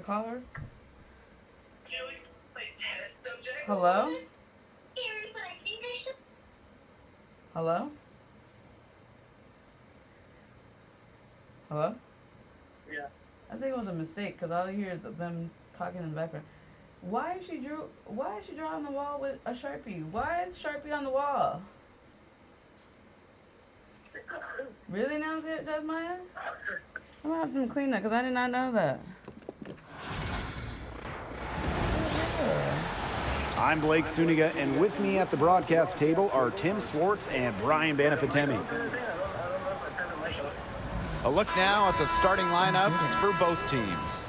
call her? Hello? Hello? Hello? Yeah. I think it was a mistake because all I hear is them talking in the background. Why is she drawing on the wall with a Sharpie? Why is Sharpie on the wall? Really now, Desmaya? I'm gonna have to clean that because I did not know that. I'm Blake Suniga, and with me at the broadcast table are Tim Swartz and Brian Banafitemi. A look now at the starting lineups for both teams.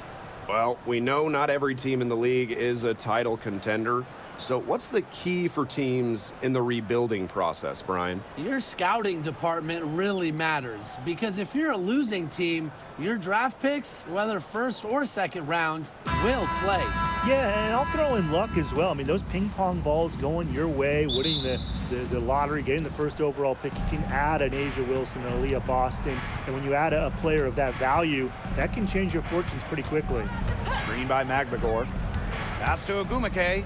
Well, we know not every team in the league is a title contender. So what's the key for teams in the rebuilding process, Brian? Your scouting department really matters because if you're a losing team, your draft picks, whether first or second round, will play. Yeah, and I'll throw in luck as well. I mean, those ping pong balls going your way, winning the lottery, getting the first overall pick, you can add an Asia Wilson and Aaliyah Boston. And when you add a player of that value, that can change your fortunes pretty quickly. Screen by Magbagor. Pass to Agumake.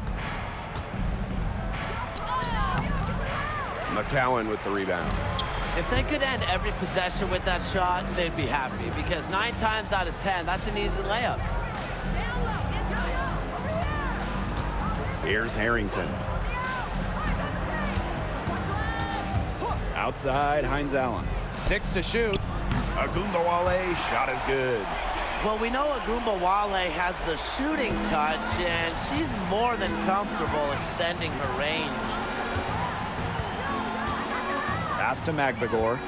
McCowan with the rebound. If they could end every possession with that shot, they'd be happy because 9 times out of 10, that's an easy layup. Here's Harrington. Outside, Hines Allen. 6 to shoot. Agumbawale, shot is good. Well, we know Agumbawale has the shooting touch, and she's more than comfortable extending her range. Pass to Magbagor.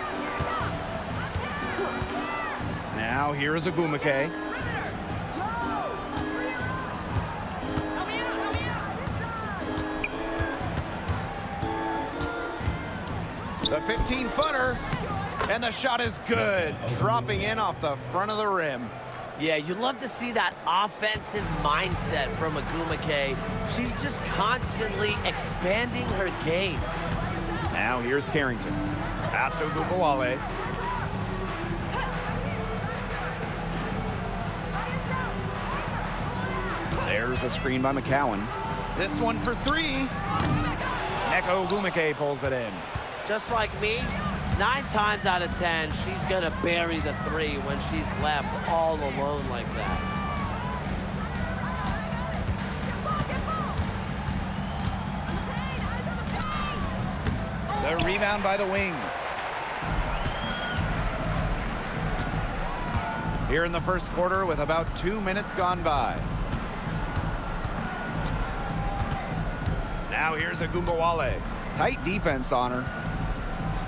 Now here is Agumake. The 15-footer, and the shot is good, dropping in off the front of the rim. Yeah, you love to see that offensive mindset from Agumake. She's just constantly expanding her game. Now here's Carrington. Pass to Agumawale. There's a screen by McCowan. This one for 3. Neko Agumake pulls it in. Just like me, 9 times out of 10, she's going to bury the 3 when she's left all alone like that. The rebound by the Wings. Here in the first quarter with about 2 minutes gone by. Now here's Agumbawale. Tight defense on her.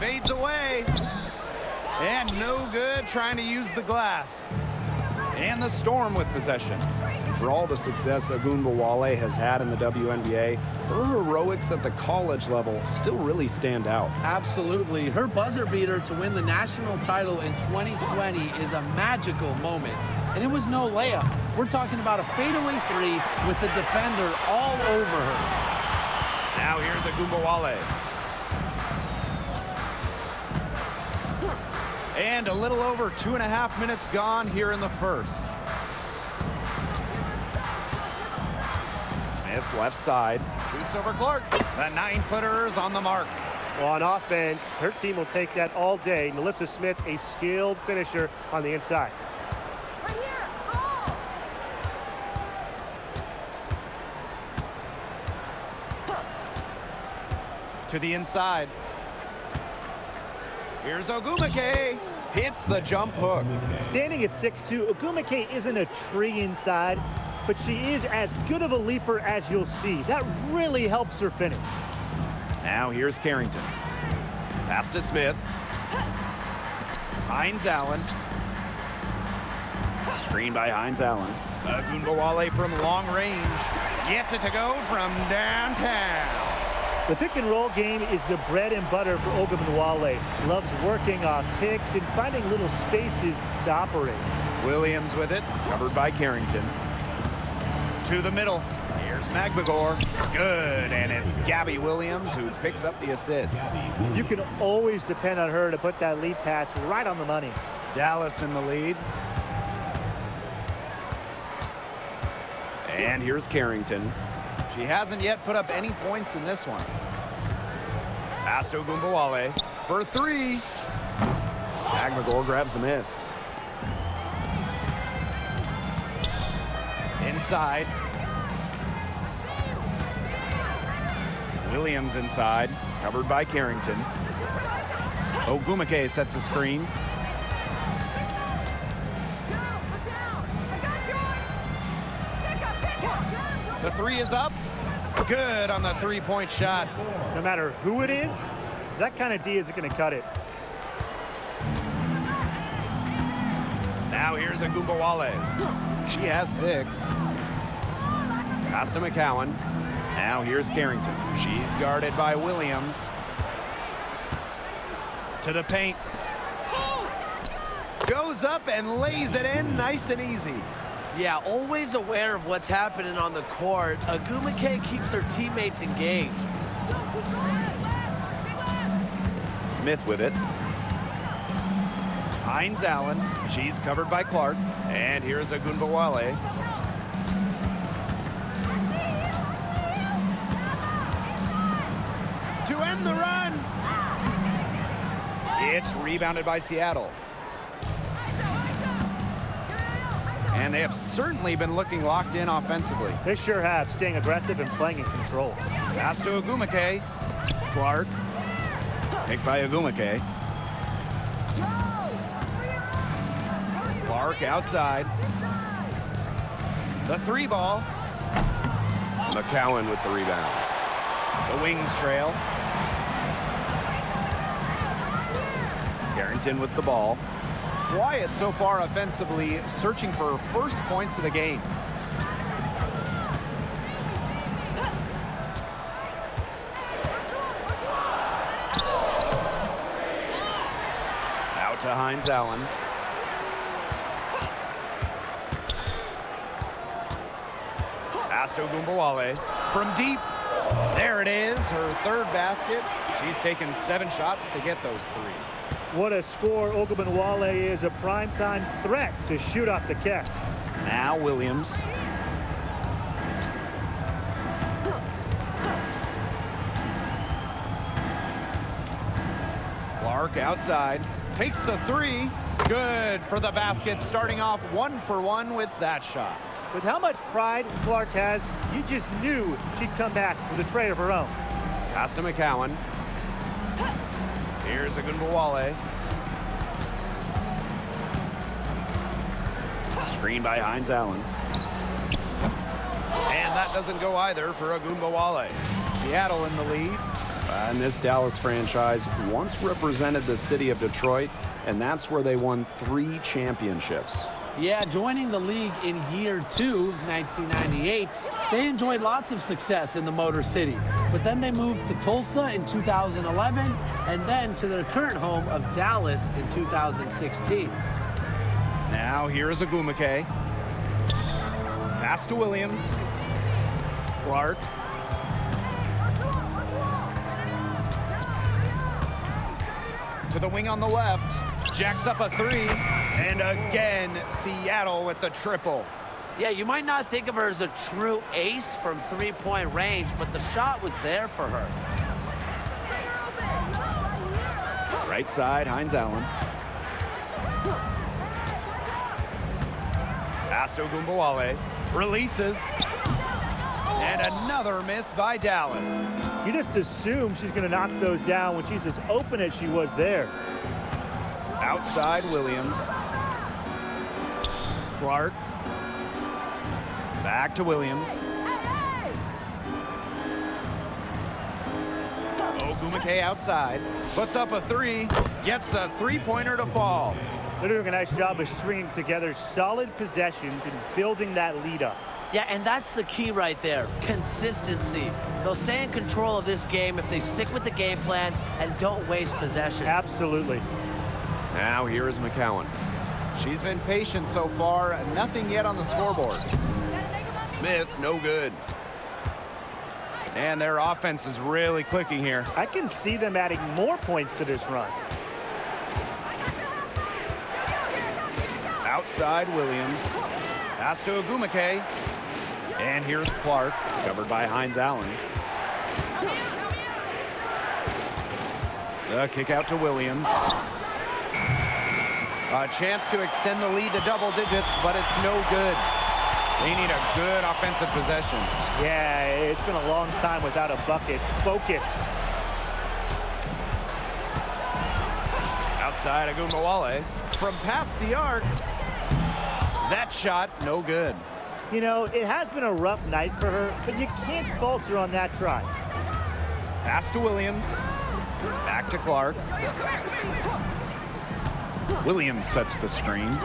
Fades away. And no good trying to use the glass. And the Storm with possession. For all the success Agumbawale has had in the WNBA, her heroics at the college level still really stand out. Absolutely. Her buzzer beater to win the national title in 2020 is a magical moment. And it was no layup. We're talking about a fadeaway 3 with the defender all over her. Now here's Agumbawale. And a little over 2.5 minutes gone here in the first. Smith left side, shoots over Clark. The 9-footer's on the mark. So on offense, her team will take that all day. Melissa Smith, a skilled finisher on the inside. To the inside. Here's Agumake. Hits the jump hook. Standing at 6'2", Agumake isn't a tree inside, but she is as good of a leaper as you'll see. That really helps her finish. Now here's Carrington. Pass to Smith. Hines Allen. Screen by Hines Allen. Agumbawale from long range. Gets it to go from downtown. The pick and roll game is the bread and butter for Ogunbowale. Loves working off picks and finding little spaces to operate. Williams with it, covered by Carrington. To the middle. Here's Magbagor. Good, and it's Gabby Williams who picks up the assist. You can always depend on her to put that lead pass right on the money. Dallas in the lead. And here's Carrington. She hasn't yet put up any points in this one. Pass to Ogunbowale for three. Agmagor grabs the miss. Inside. Williams inside, covered by Carrington. Ogumake sets a screen. The three is up. Good on the three-point shot. No matter who it is, that kind of D isn't going to cut it. Now here's Ogunbowale. She has 6. Pass to McCowan. Now here's Carrington. She's guarded by Williams. To the paint. Goes up and lays it in nice and easy. Yeah, always aware of what's happening on the court. Agumake keeps her teammates engaged. Smith with it. Hines Allen. She's covered by Clark. And here's Ogunbowale. To end the run. It's rebounded by Seattle. And they have certainly been looking locked in offensively. They sure have, staying aggressive and playing in control. Pass to Ogumake. Clark. Picked by Ogumake. Clark outside. The three ball. McCowan with the rebound. The wings trail. Carrington with the ball. Quiet so far offensively, searching for first points of the game. Out to Hines Allen. Pass to Ogunbowale from deep. There it is, her third basket. She's taken 7 shots to get those 3. What a score. Ogunbowale is a primetime threat to shoot off the catch. Now Williams. Clark outside. Takes the 3. Good for the basket. Starting off 1 for 1 with that shot. With how much pride Clark has, you just knew she'd come back with a tray of her own. Pass to McCowan. Here's Ogunbowale. Screen by Hines Allen. And that doesn't go either for Ogunbowale. Seattle in the lead. And this Dallas franchise once represented the city of Detroit, and that's where they won 3 championships. Yeah, joining the league in year 2, 1998, they enjoyed lots of success in the Motor City. But then they moved to Tulsa in 2011, and then to their current home of Dallas in 2016. Now here's Ogumake. Pass to Williams. Clark. To the wing on the left. Jacks up a 3. And again, Seattle with the triple. Yeah, you might not think of her as a true ace from three-point range, but the shot was there for her. Right side, Hines Allen. Pass to Ogunbowale. Releases. And another miss by Dallas. You just assume she's going to knock those down when she's as open as she was there. Outside, Williams. Clark. Back to Williams. Ogumake outside. Puts up a 3. Gets a three-pointer to fall. They're doing a nice job of stringing together solid possessions and building that lead up. Yeah, and that's the key right there, consistency. They'll stay in control of this game if they stick with the game plan and don't waste possession. Absolutely. Now here is McCowan. She's been patient so far, nothing yet on the scoreboard. Smith, no good. And their offense is really clicking here. I can see them adding more points to this run. Outside, Williams. Pass to Ogumake. And here's Clark, covered by Hines Allen. The kick out to Williams. A chance to extend the lead to double digits, but it's no good. They need a good offensive possession. Yeah, it's been a long time without a bucket. Focus. Outside Agumbawale. From past the arc. That shot, no good. You know, it has been a rough night for her, but you can't falter on that try. Pass to Williams. Back to Clark. Williams sets the screen.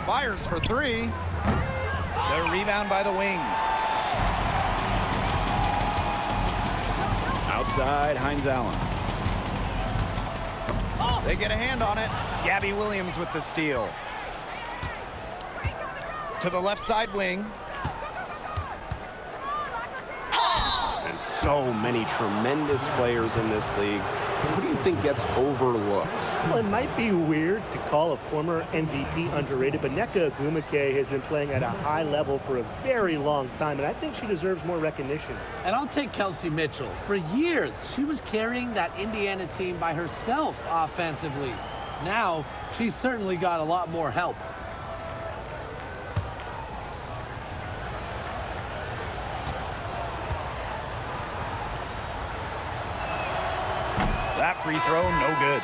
Fires for three. The rebound by the wings. Outside, Hines Allen. They get a hand on it. Gabby Williams with the steal. To the left side wing. And so many tremendous players in this league. What do you think gets overlooked? Well, it might be weird to call a former MVP underrated, but Nneka Ogwumike has been playing at a high level for a very long time, and I think she deserves more recognition. And I'll take Kelsey Mitchell. For years, she was carrying that Indiana team by herself offensively. Now, she's certainly got a lot more help. That free throw, no good.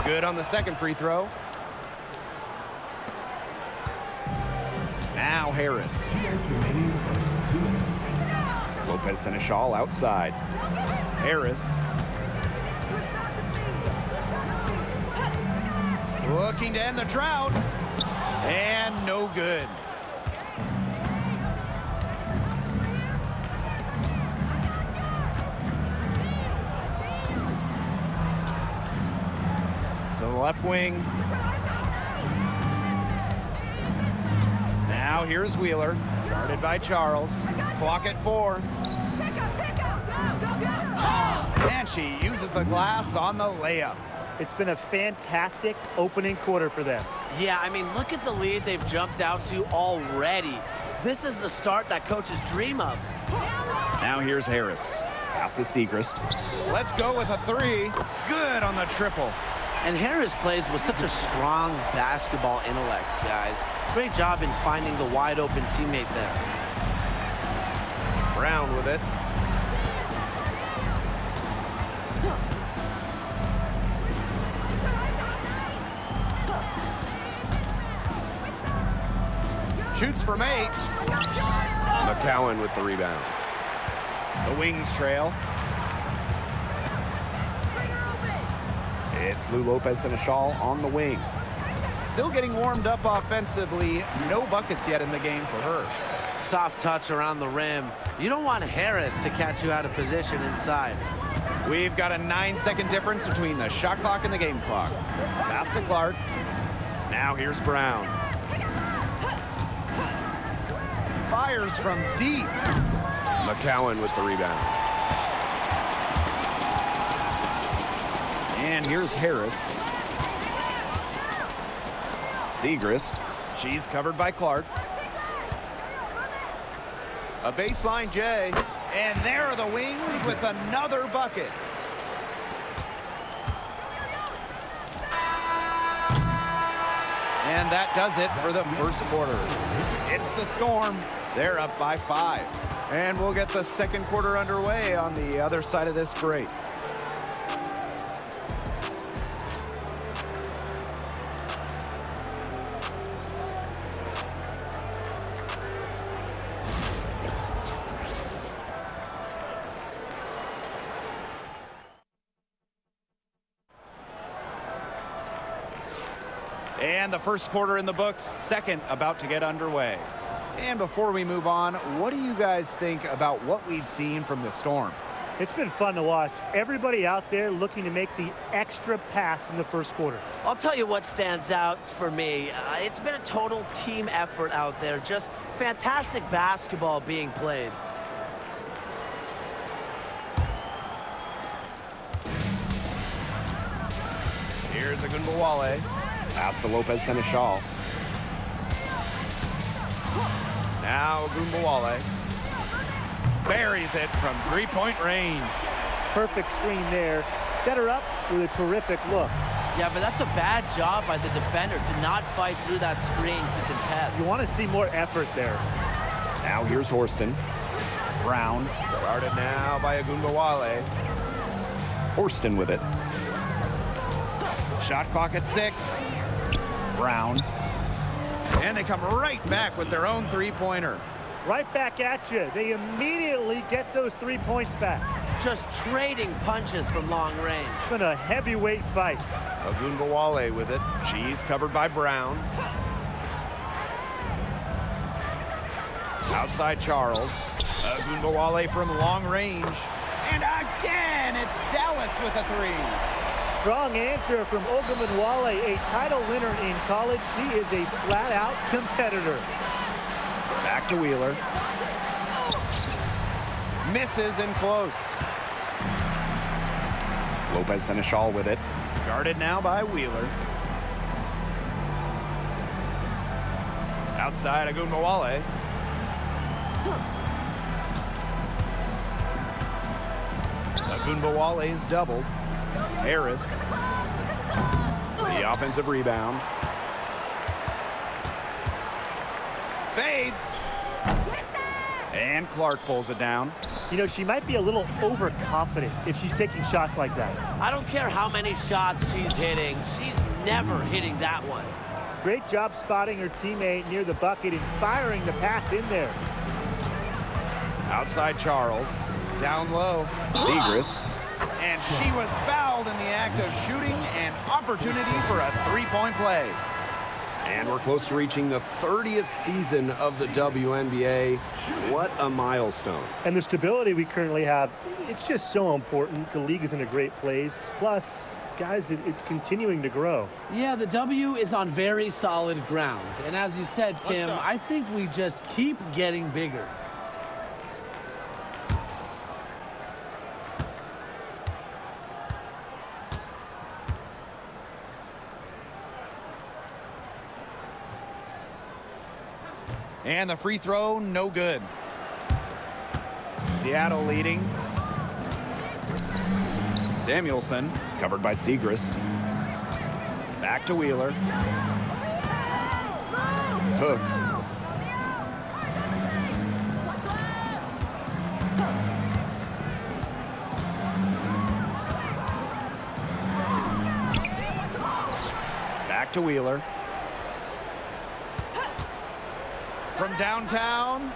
Good on the second free throw. Now Harris. Lopez Seneschal outside. Harris. Looking to end the drought. And no good. To the left wing. Now here's Wheeler, guarded by Charles. Clock at 4. And she uses the glass on the layup. It's been a fantastic opening quarter for them. Yeah, I mean, look at the lead they've jumped out to already. This is the start that coaches dream of. Now here's Harris. Pass to Segrist. Let's go with a 3. Good on the triple. And Harris plays with such a strong basketball intellect, guys. Great job in finding the wide open teammate there. Brown with it. Shoots from 8. McCowan with the rebound. The wings trail. It's Lou Lopez Seneschal on the wing. Still getting warmed up offensively. No buckets yet in the game for her. Soft touch around the rim. You don't want Harris to catch you out of position inside. We've got a 9-second difference between the shot clock and the game clock. Pass to Clark. Now here's Brown. Fires from deep. McCowan with the rebound. And here's Harris. Segrist. She's covered by Clark. A baseline J. And there are the wings with another bucket. And that does it for the first quarter. It's the Storm. They're up by 5. And we'll get the second quarter underway on the other side of this break. And the first quarter in the books, second about to get underway. And before we move on, what do you guys think about what we've seen from the Storm? It's been fun to watch. Everybody out there looking to make the extra pass in the first quarter. I'll tell you what stands out for me. It's been a total team effort out there. Just fantastic basketball being played. Here's Agunbowale. Pass to Lopez Seneschal. Now Agunbowale. Buries it from three-point range. Perfect screen there. Set her up with a terrific look. Yeah, but that's a bad job by the defender to not fight through that screen to contest. You want to see more effort there. Now here's Horston. Brown. Guarded now by Agunbowale. Horston with it. Shot clock at 6. Brown. And they come right back with their own three-pointer. Right back at you. They immediately get those 3 points back. Just trading punches from long range. It's been a heavyweight fight. Agunbowale with it. She's covered by Brown. Outside Charles. Agunbowale from long range. And again, it's Dallas with a 3. Strong answer from Ogunbowale, a title winner in college. She is a flat-out competitor. Back to Wheeler. Misses and close. Lopez Seneschal with it. Guarded now by Wheeler. Outside Agunbowale. Agunbowale is doubled. Harris. The offensive rebound. Fades. And Clark pulls it down. You know, she might be a little overconfident if she's taking shots like that. I don't care how many shots she's hitting. She's never hitting that one. Great job spotting her teammate near the bucket and firing the pass in there. Outside Charles. Down low. Zegras. And she was fouled in the act of shooting, an opportunity for a three-point play. And we're close to reaching the 30th season of the WNBA. What a milestone. And the stability we currently have, it's just so important. The league is in a great place. Plus, guys, it's continuing to grow. Yeah, the W is on very solid ground. And as you said, Tim, I think we just keep getting bigger. And the free throw, no good. Seattle leading. Samuelson. Covered by Zegras. Back to Wheeler. Hook. Back to Wheeler. From downtown.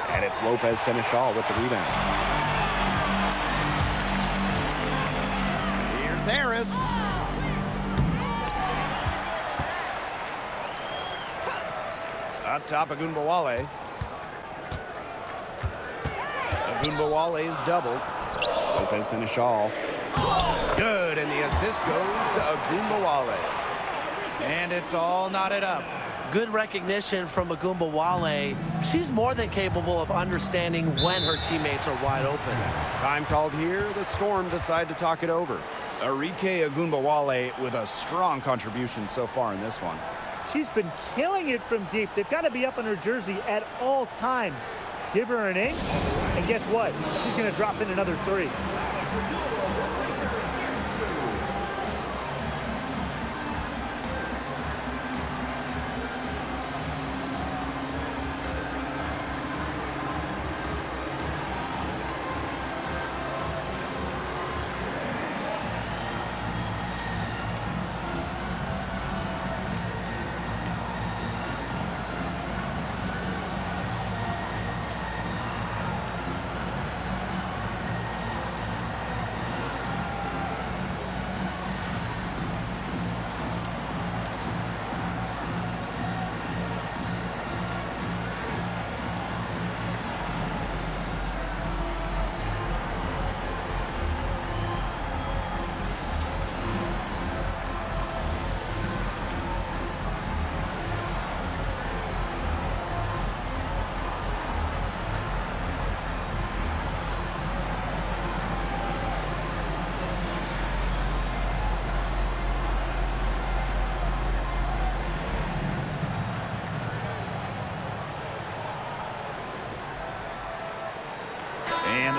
And it's Lopez Seneschal with the rebound. Here's Harris. Up top, Agunbowale. Agunbowale is doubled. Lopez Seneschal. Good, and the assist goes to Agunbowale. And it's all knotted up. Good recognition from Agunbowale. She's more than capable of understanding when her teammates are wide open. Time called here. The Storm decide to talk it over. Arike Agunbowale with a strong contribution so far in this one. She's been killing it from deep. They've got to be up on her jersey at all times. Give her an inch, and guess what? She's going to drop in another 3.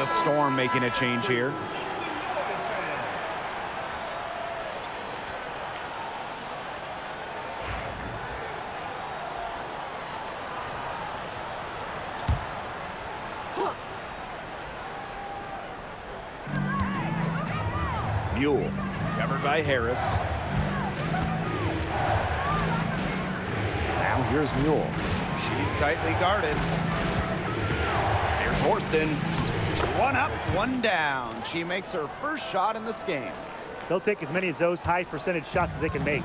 the Storm making a change here. Mule, covered by Harris. Now here's Mule. She's tightly guarded. Here's Horston. One up, one down. She makes her first shot in this game. They'll take as many of those high percentage shots as they can make.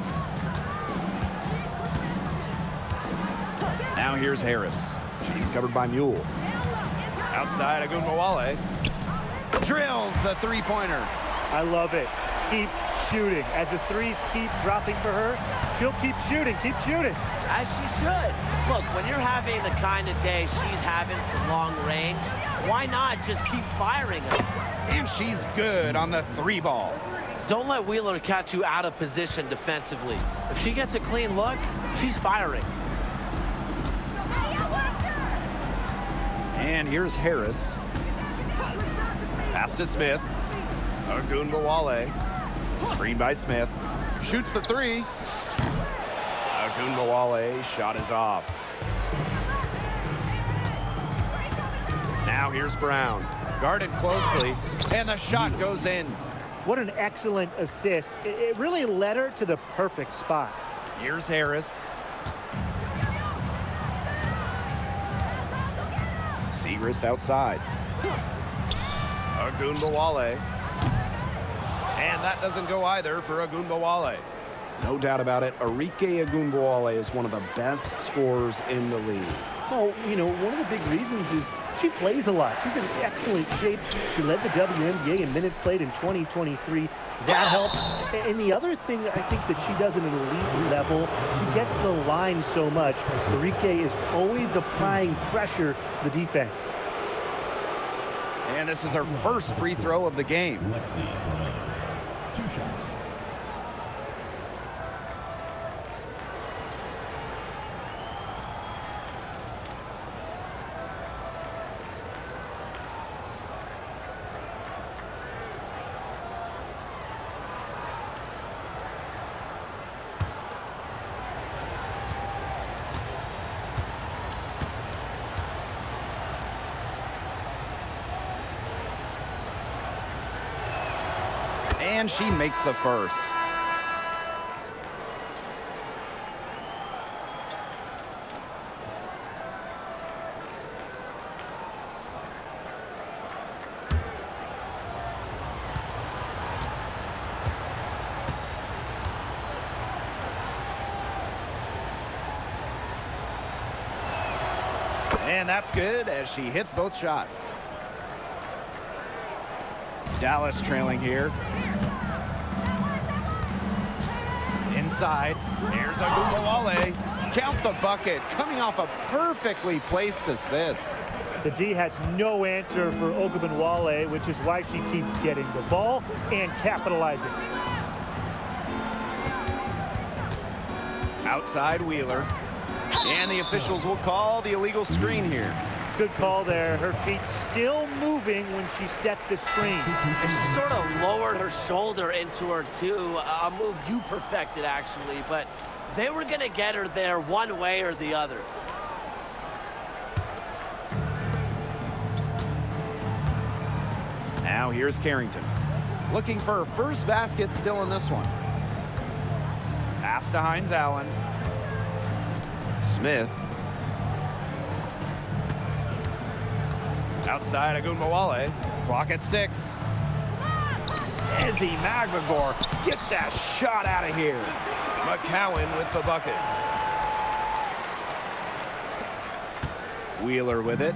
Now here's Harris. She's covered by Mule. Outside, Agunbowale drills the three-pointer. I love it. Keep shooting. As the threes keep dropping for her, she'll keep shooting, keep shooting. As she should. Look, when you're having the kind of day she's having from long range, why not just keep firing them? And she's good on the three ball. Don't let Wheeler catch you out of position defensively. If she gets a clean look, she's firing. And here's Harris. Pass to Smith. Agunbowale. Screen by Smith. Shoots the three. Agunbowale shot is off. Now here's Brown. Guarded closely. And the shot goes in. What an excellent assist. It really led her to the perfect spot. Here's Harris. Segrist outside. Agunbowale. And that doesn't go either for Agunbowale. No doubt about it, Arike Agunbowale is one of the best scorers in the league. Well, you know, one of the big reasons is she plays a lot. She's in excellent shape. She led the WNBA in minutes played in 2023. That helps. And the other thing I think that she does at an elite level, she gets the line so much. Arike is always applying pressure to the defense. And this is her first free throw of the game. Lexi, 2 shots. And she makes the first. And that's good as she hits both shots. Dallas trailing here. Inside, here's Agunbowale. Count the bucket, coming off a perfectly placed assist. The D has no answer for Ogunbowale, which is why she keeps getting the ball and capitalizing. Outside Wheeler. And the officials will call the illegal screen here. Good call there. Her feet still moving when she set the screen. And she sort of lowered her shoulder into her, too. A move you perfected, actually. But they were going to get her there one way or the other. Now here's Carrington. Looking for her first basket still in this one. Pass to Hines Allen. Smith. Outside Agunbowale. Clock at 6. Izzy Magbagor, get that shot out of here. McCowan with the bucket. Wheeler with it.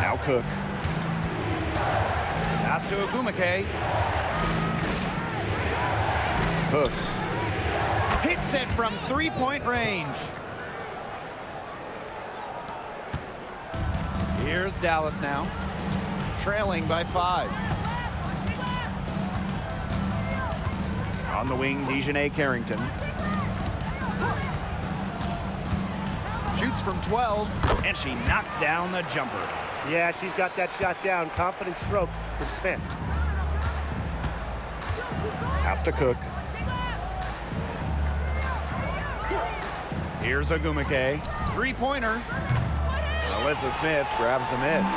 Now Cook. Pass to Agumake. Cook. Hits it from three-point range. Here's Dallas now, trailing by 5. On the wing, Dejanay Carrington. Shoots from 12, and she knocks down the jumper. Yeah, she's got that shot down. Confident stroke from Smith. Has to Cook. Here's Ogumake. Three-pointer. Alyssa Smith grabs the miss.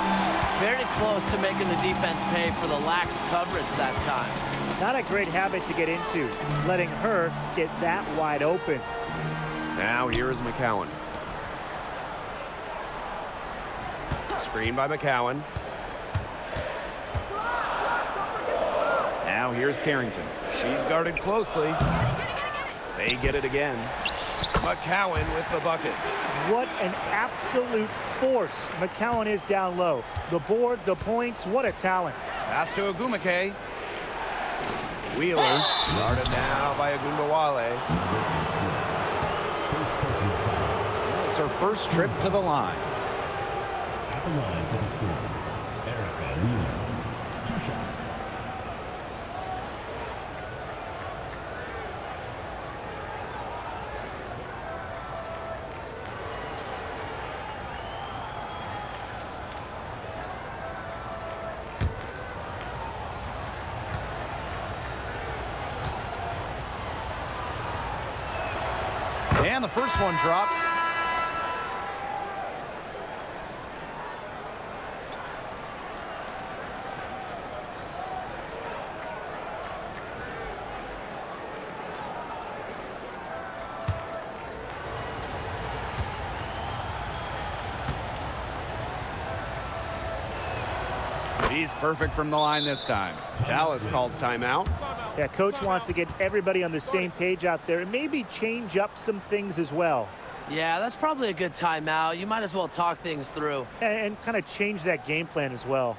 Very close to making the defense pay for the lax coverage that time. Not a great habit to get into, letting her get that wide open. Now here is McCowan. Screen by McCowan. Now here's Carrington. She's guarded closely. They get it again. McCowan with the bucket. What an absolute force McCowan is down low. The board, the points, what a talent. Pass to Ogumake. Wheeler. Guarded now by Agumbawale. It's her first trip to the line. At the line for the Steelers, Erica Wheeler. 2 shots. And the first one drops. She's perfect from the line this time. Dallas calls timeout. Yeah, coach wants to get everybody on the same page out there and maybe change up some things as well. Yeah, that's probably a good timeout. You might as well talk things through. And kind of change that game plan as well.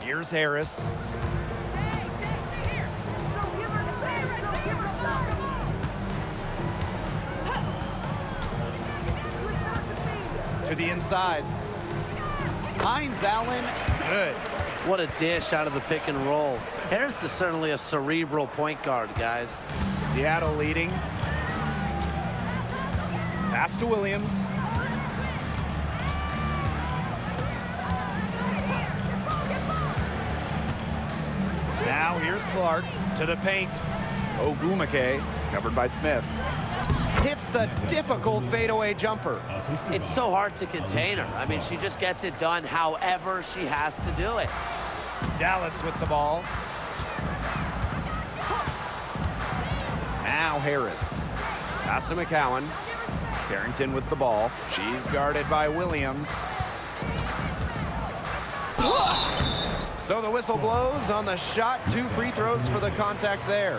Here's Harris. To the inside. Hines Allen, good. What a dish out of the pick and roll. Harris is certainly a cerebral point guard, guys. Seattle leading. Pass to Williams. Now here's Clark to the paint. Ogumake, covered by Smith. Hits the difficult fadeaway jumper. It's so hard to contain her. I mean, she just gets it done however she has to do it. Dallas with the ball. Now Harris. Pass to McCowan. Carrington with the ball. She's guarded by Williams. So the whistle blows on the shot. 2 free throws for the contact there.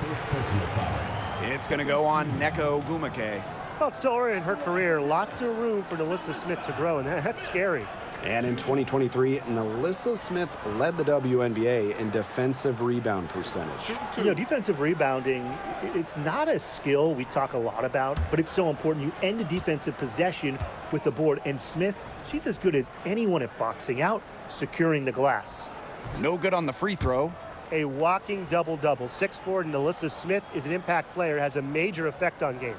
It's going to go on Neko Ogumake. Well, it's still early in her career. Lots of room for Alyssa Smith to grow, and that's scary. And in 2023, Nalissa Smith led the WNBA in defensive rebound percentage. You know, defensive rebounding, it's not a skill we talk a lot about, but it's so important. You end a defensive possession with the board. And Smith, she's as good as anyone at boxing out, securing the glass. No good on the free throw. A walking double-double. 6'4" Nalissa Smith is an impact player, has a major effect on games.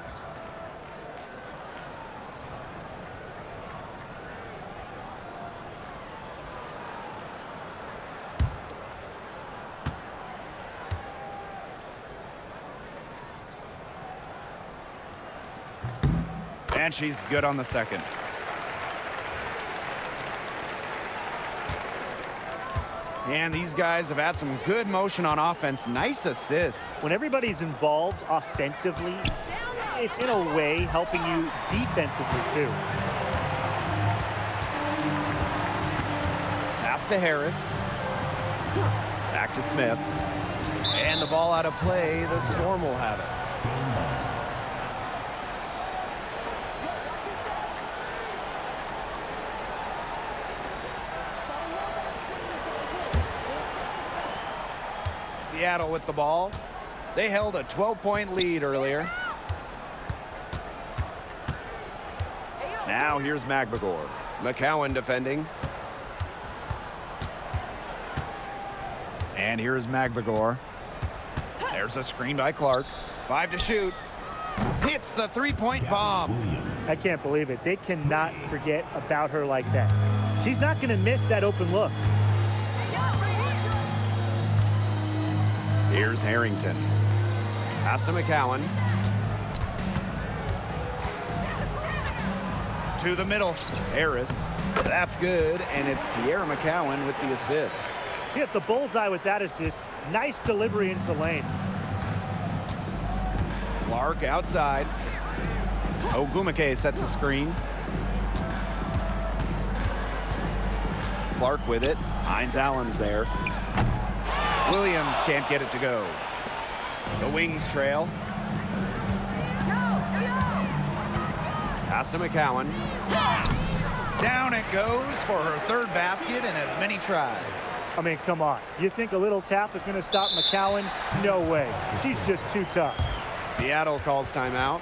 And she's good on the second. And these guys have had some good motion on offense. Nice assists. When everybody's involved offensively, it's in a way helping you defensively too. Pass to Harris. Back to Smith. And the ball out of play. The Storm will have it. Seattle with the ball. They held a 12-point lead earlier. Now here's Magbagor. McCowan defending. And here's Magbagor. There's a screen by Clark. 5 to shoot. Hits the three-point bomb. I can't believe it. They cannot forget about her like that. She's not going to miss that open look. Here's Harrington. Pass to McCowan. To the middle. Harris. That's good. And it's Tierra McCowan with the assist. Hit the bullseye with that assist. Nice delivery into the lane. Clark outside. Ogumake sets a screen. Clark with it. Hines Allen's there. Williams can't get it to go. The Wings trail. Pass to McCowan. Down it goes for her third basket in as many tries. I mean, come on. You think a little tap is going to stop McCowan? No way. She's just too tough. Seattle calls timeout.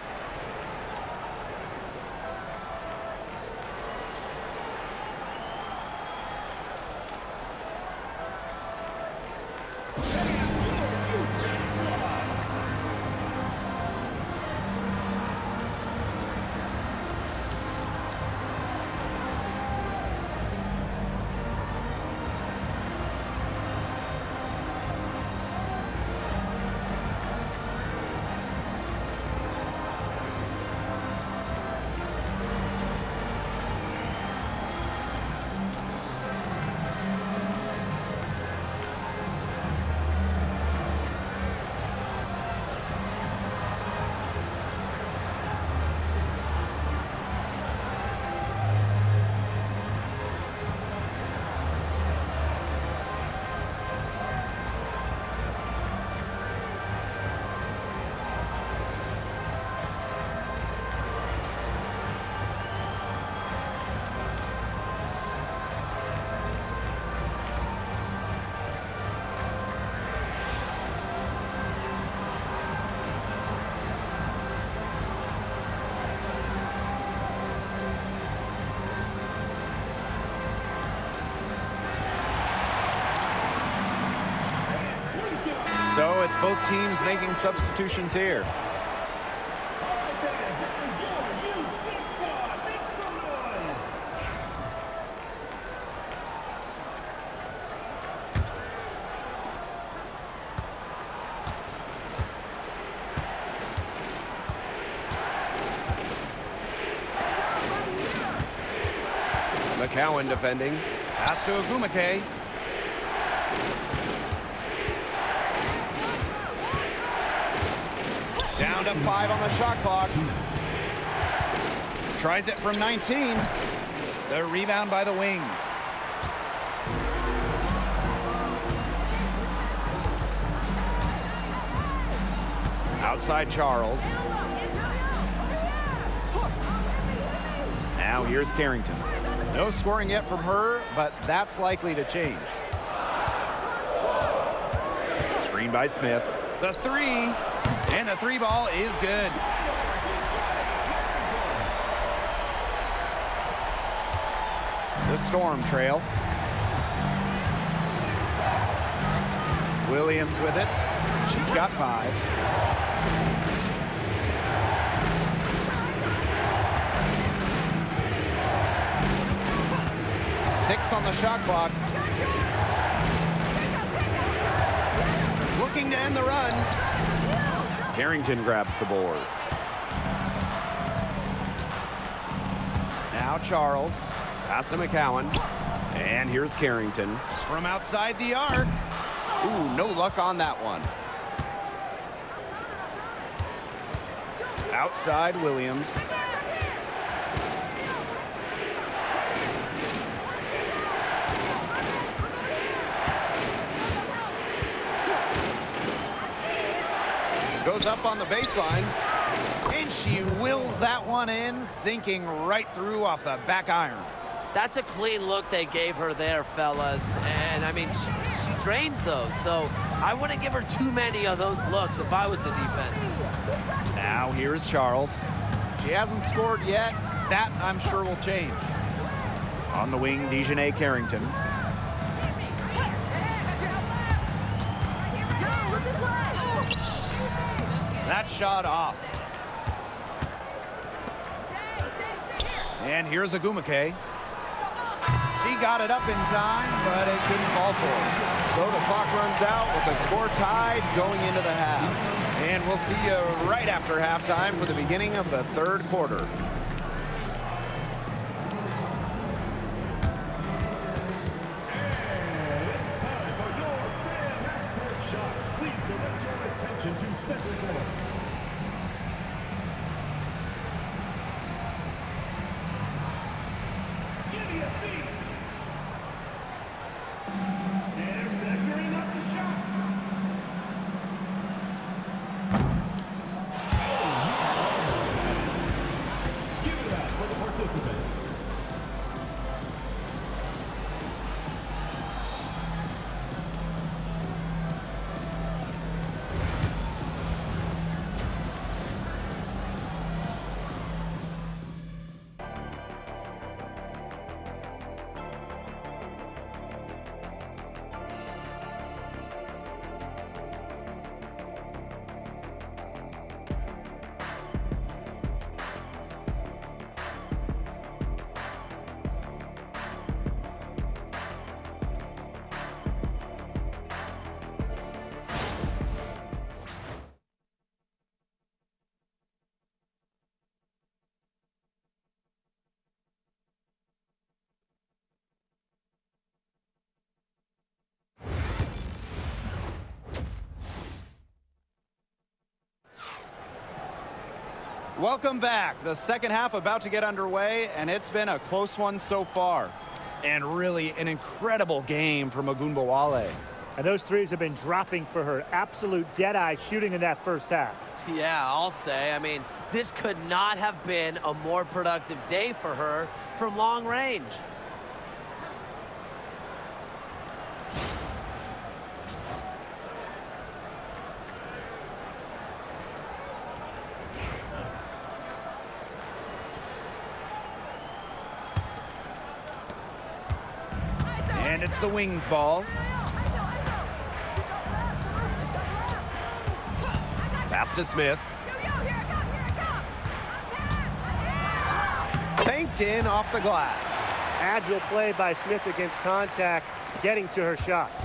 So it's both teams making substitutions here. McCowan defending. Pass to Ogumake. Down to 5 on the shot clock. Tries it from 19. The rebound by the Wings. Outside Charles. Now here's Carrington. No scoring yet from her, but that's likely to change. Screen by Smith. The three, and the three ball is good. The Storm trail. Williams with it. She's got 5. Six on the shot clock. Looking to end the run. Carrington grabs the board. Now Charles. Pass to McCowan. And here's Carrington. From outside the arc. Ooh, no luck on that one. Outside Williams. Goes up on the baseline. And she wills that one in, sinking right through off the back iron. That's a clean look they gave her there, fellas. And, I mean, she drains those, so I wouldn't give her too many of those looks if I was the defense. Now here's Charles. She hasn't scored yet. That, I'm sure, will change. On the wing, Dejanay Carrington. That shot off. And here's Agumake. She got it up in time, but it couldn't fall for her. So the clock runs out with the score tied going into the half. And we'll see you right after halftime for the beginning of the third quarter. It's time for your fan half-court shots. Please direct your attention to center court. Give me a beat. They're measuring up the shot. Give it up for the participants. Welcome back. The second half about to get underway, and it's been a close one so far. And really an incredible game from Ogunbowale. And those threes have been dropping for her. Absolute dead-eye shooting in that first half. Yeah, I'll say. I mean, this could not have been a more productive day for her from long range. And it's the Wings ball. Pass to Smith. Banked in off the glass. Agile play by Smith against contact, getting to her shots.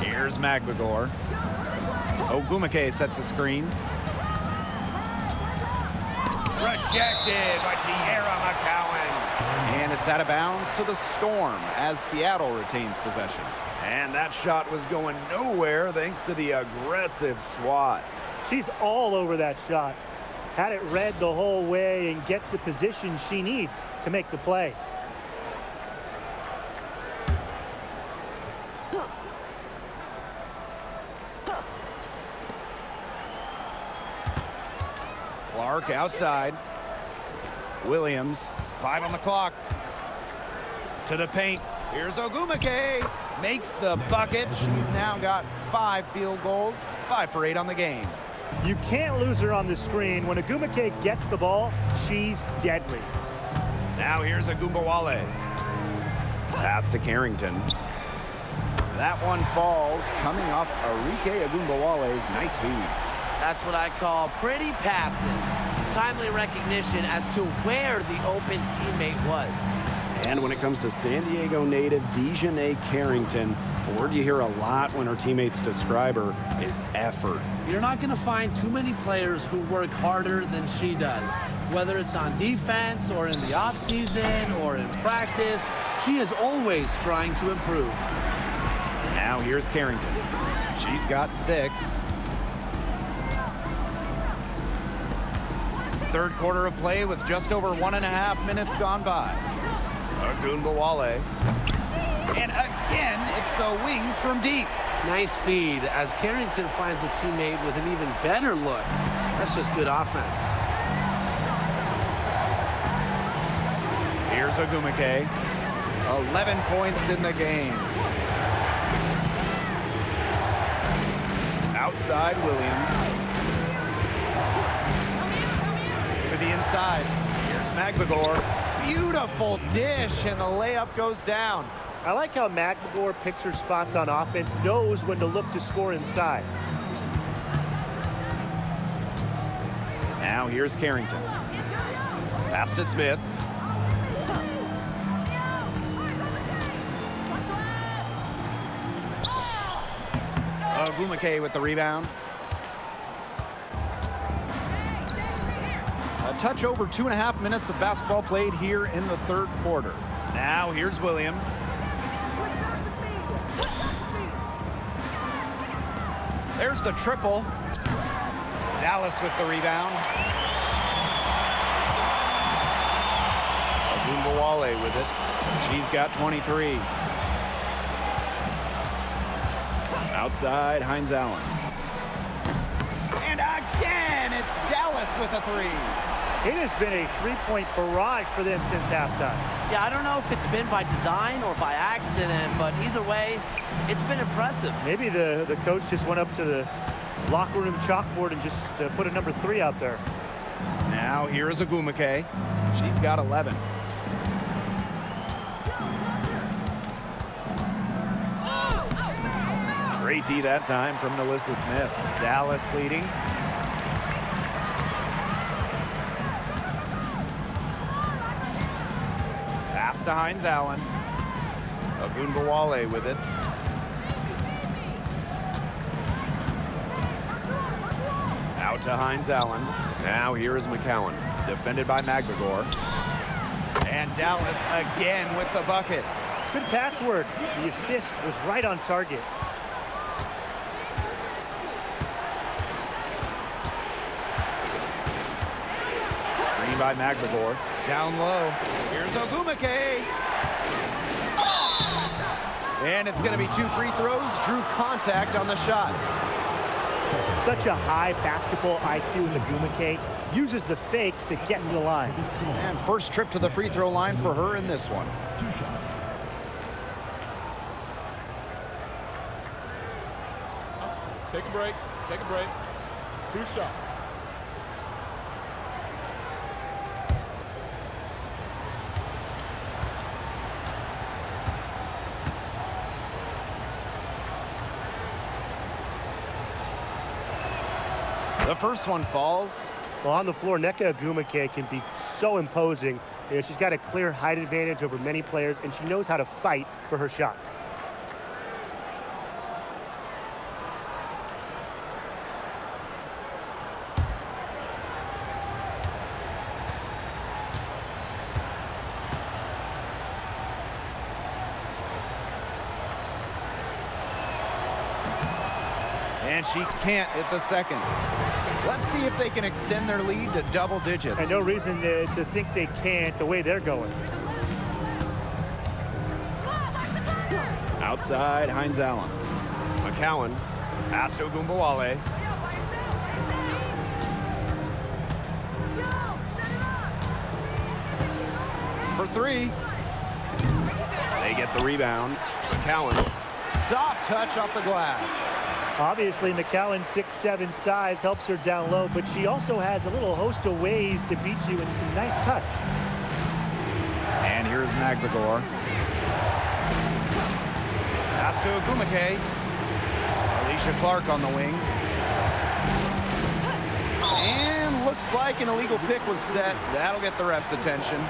Here's Magbagor. Ogumake sets a screen. Rejected by Tierra McCowan. And it's out of bounds to the Storm as Seattle retains possession. And that shot was going nowhere thanks to the aggressive swat. She's all over that shot. Had it read the whole way and gets the position she needs to make the play. Clark outside. Williams, 5 on the clock. To the paint. Here's Ogumake. Makes the bucket. She's now got 5 field goals, 5 for 8 on the game. You can't lose her on the screen. When Ogumake gets the ball, she's deadly. Now here's Agumbawale. Pass to Carrington. That one falls, coming off Arike Agumbawale's nice feed. That's what I call pretty passive. Timely recognition as to where the open teammate was. And when it comes to San Diego native Dejanay Carrington, a word you hear a lot when her teammates describe her is effort. You're not going to find too many players who work harder than she does. Whether it's on defense or in the offseason or in practice, she is always trying to improve. Now here's Carrington. She's got 6. Third quarter of play with just over 1.5 minutes gone by. Agumbawale. And again, it's the wings from deep. Nice feed as Carrington finds a teammate with an even better look. That's just good offense. Here's Ogumake. 11 points in the game. Outside Williams. To the inside. Here's Magbagor. Beautiful dish, and the layup goes down. I like how Magbagor picks her spots on offense, knows when to look to score inside. Now here's Carrington. Pass to Smith. Ogumake with the rebound. A touch over 2.5 minutes of basketball played here in the third quarter. Now here's Williams. There's the triple. Dallas with the rebound. Agumbawale with it. She's got 23. Outside, Hines Allen. And again, it's Dallas with a 3. It has been a three-point barrage for them since halftime. Yeah, I don't know if it's been by design or by accident, but either way, it's been impressive. Maybe the coach just went up to the locker room chalkboard and just put a number 3 out there. Now here is Ogumake. She's got 11. Great D that time from Melissa Smith. Dallas leading. Pass to Hines Allen. Agumbawale with it. Out to Hines Allen. Now here is McCowan. Defended by Magbagor. And Dallas again with the bucket. Good pass work. The assist was right on target. Screen by Magbagor. Down low. Here's Ogumake. And it's going to be 2 free throws. Drew contact on the shot. Such a high basketball IQ with Ogumake. Uses the fake to get to the line. And first trip to the free throw line for her in this one. 2 shots. Take a break. Take a break. 2 shots. The first one falls. Well, on the floor, Nneka Ogumake can be so imposing. You know, she's got a clear height advantage over many players, and she knows how to fight for her shots. And she can't hit the second. Let's see if they can extend their lead to double digits. And no reason to think they can't the way they're going. Outside, Hines Allen. McCowan. Pass to Agumbawale. for three. They get the rebound. McCowan, soft touch off the glass. Obviously, McCowan's 6'7" size helps her down low, but she also has a little host of ways to beat you in some nice touch. And here's Magdagor. Pass to Agumake. Alicia Clark on the wing. And looks like an illegal pick was set. That'll get the ref's attention.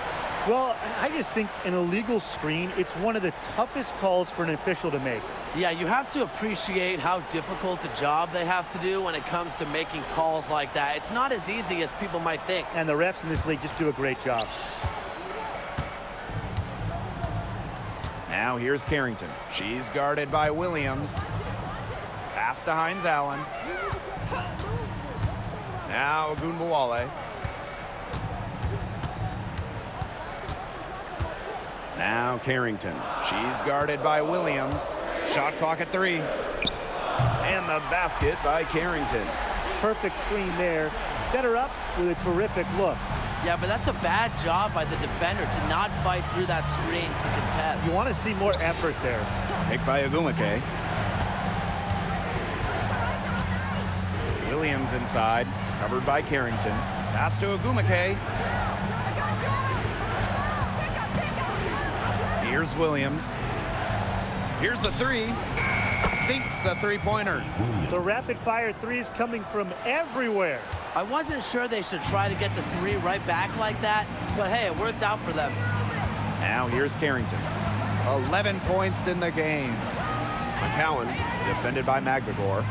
Well, I just think an illegal screen, it's one of the toughest calls for an official to make. Yeah, you have to appreciate how difficult a job they have to do when it comes to making calls like that. It's not as easy as people might think. And the refs in this league just do a great job. Now here's Carrington. She's guarded by Williams. Pass to Hines Allen. Now Ogunbowale. Now Carrington. She's guarded by Williams. Shot clock at 3. And the basket by Carrington. Perfect screen there. Set her up with a terrific look. Yeah, but that's a bad job by the defender to not fight through that screen to contest. You want to see more effort there. Picked by Agumake. Williams inside, covered by Carrington. Pass to Agumake. Here's Williams. Here's the 3. Sinks the three-pointer. The rapid-fire threes coming from everywhere. I wasn't sure they should try to get the 3 right back like that, but hey, it worked out for them. Now here's Carrington. 11 points in the game. McCowan, Defended by Magdagor.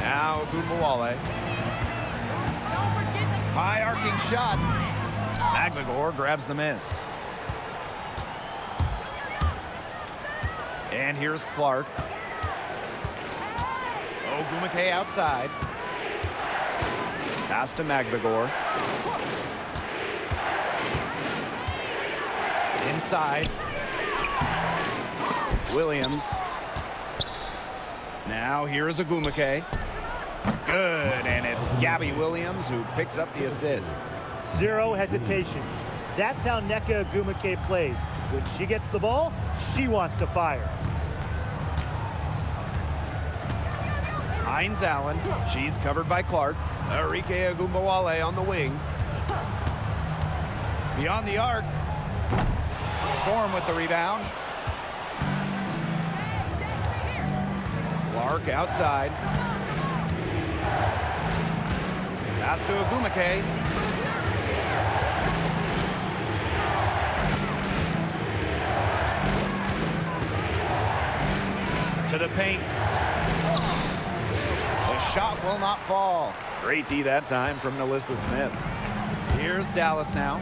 Now Ogunbowale. High arcing shot. Magdagor grabs the miss. And here's Clark. Ogumake outside. Pass to Magdagor. Inside. Williams. Now here's Agumake. Good, and it's Gabby Williams who picks up the assist. Zero hesitation. That's how Nneka Agumake plays. When she gets the ball, she wants to fire. Hines Allen, she's covered by Clark. Arike Ogunbowale on the wing. Beyond the arc. Storm with the rebound. Clark outside. Pass to Agumake. To the paint. The shot will not fall. Great D that time from Nalissa Smith. Here's Dallas now.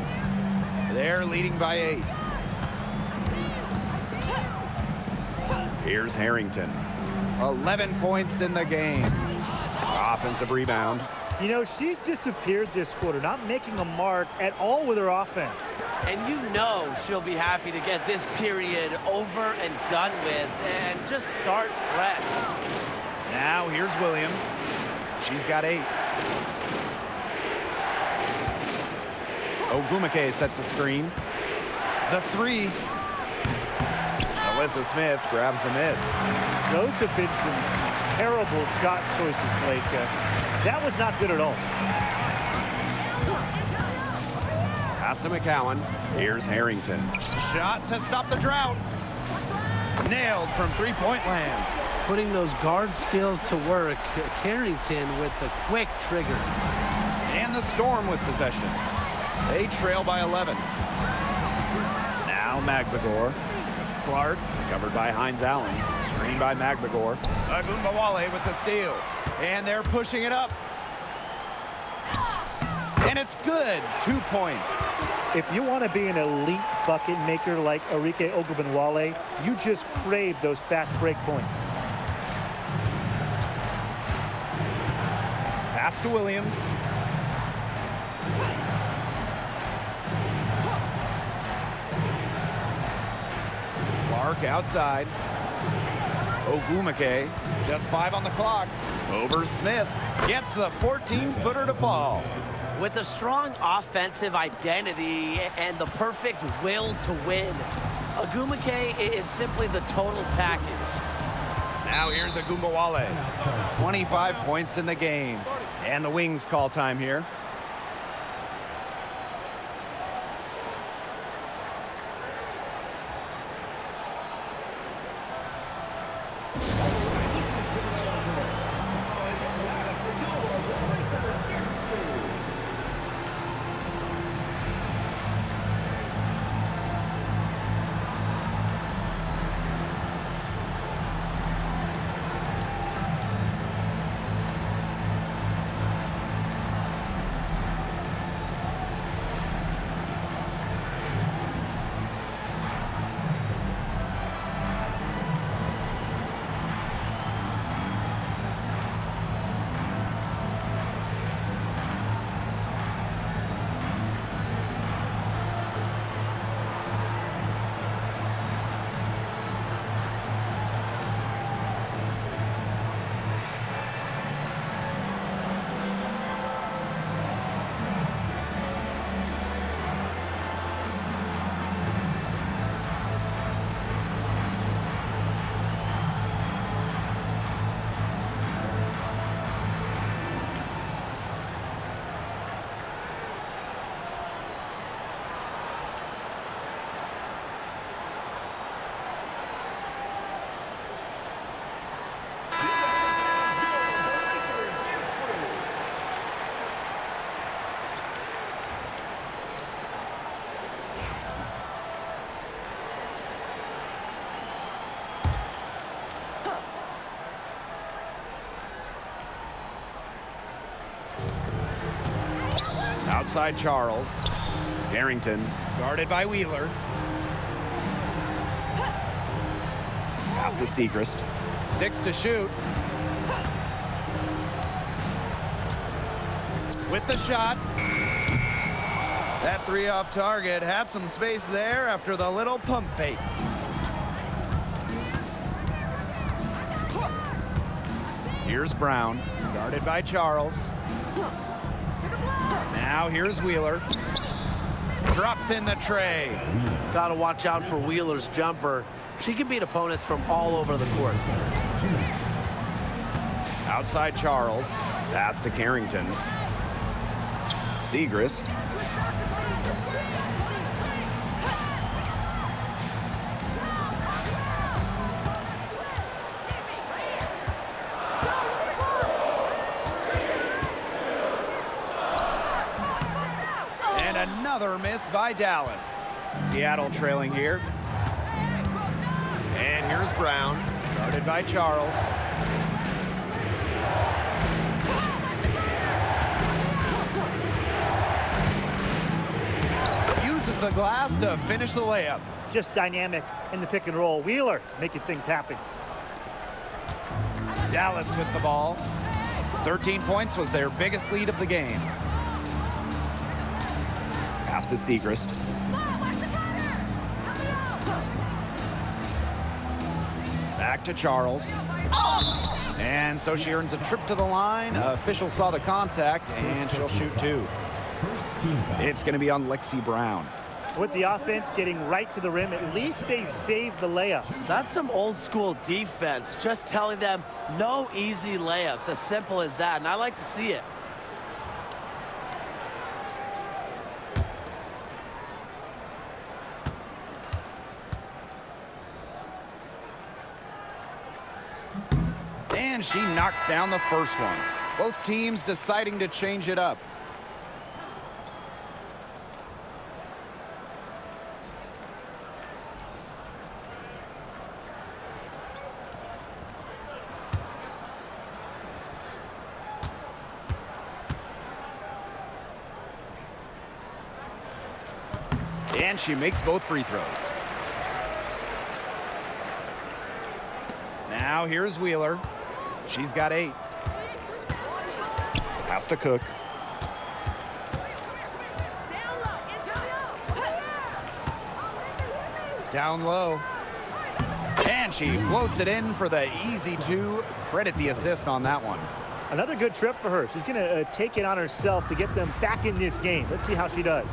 They're leading by 8. Here's Harrington. 11 points in the game. Offensive rebound. You know, she's disappeared this quarter, not making a mark at all with her offense. And you know she'll be happy to get this period over and done with and just start fresh. Now here's Williams. She's got 8. Ogumake sets a screen. The 3. Alyssa Smith grabs the miss. Those have been some terrible shot choices, Blake. That was not good at all. Pass to McCowan. Here's Harrington. Shot to stop the drought. Nailed from three-point land. Putting those guard skills to work. Carrington with the quick trigger. And the Storm with possession. They trail by 11. Now Magdagor. Clark, covered by Hines Allen. Screened by Magdagor. Ogunbowale with the steal. And they're pushing it up. And it's good. 2 points. If you want to be an elite bucket maker like Arike Ogunbowale, you just crave those fast break points. Pass to Williams. Clark outside. Ogumake, just 5 on the clock. Over Smith, gets the 14-footer to fall. With a strong offensive identity and the perfect will to win, Agumake is simply the total package. Now here's Agumbawale. 25 points in the game. And the Wings call time here. Outside Charles. Harrington, guarded by Wheeler. Pass to Segrist. 6 to shoot. With the shot. That 3 off target had some space there after the little pump fake. Here's Brown, guarded by Charles. Now here's Wheeler. Drops in the tray. Got to watch out for Wheeler's jumper. She can beat opponents from all over the court. Outside Charles. Pass to Carrington. Segrist. And another miss by Dallas. Seattle trailing here. And here's Brown, guarded by Charles. Uses the glass to finish the layup. Just dynamic in the pick and roll. Wheeler making things happen. Dallas with the ball. 13 points was their biggest lead of the game. Pass to Segrist. Back to Charles. And so she earns a trip to the line. Official saw the contact, and she'll shoot 2. It's going to be on Lexi Brown. With the offense getting right to the rim, at least they saved the layup. That's some old school defense, just telling them no easy layups, as simple as that, and I like to see it. And she knocks down the first one. Both teams deciding to change it up. And she makes both free throws. Now here's Wheeler. She's got 8. Pass to Cook. Down low. And she floats it in for the easy 2. Credit the assist on that one. Another good trip for her. She's going to take it on herself to get them back in this game. Let's see how she does.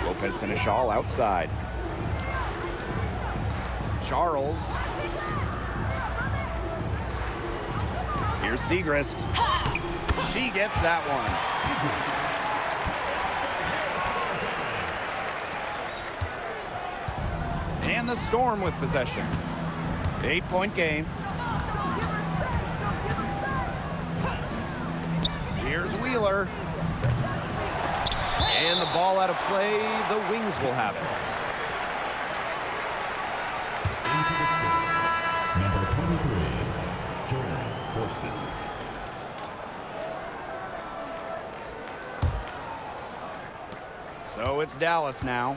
Lopez Seneschal outside. Charles. Here's Segrist. She gets that one. And the Storm with possession. 8-point game. Here's Wheeler. And the ball out of play. The Wings will have it. Into the score, number 23, George Forston. So it's Dallas now.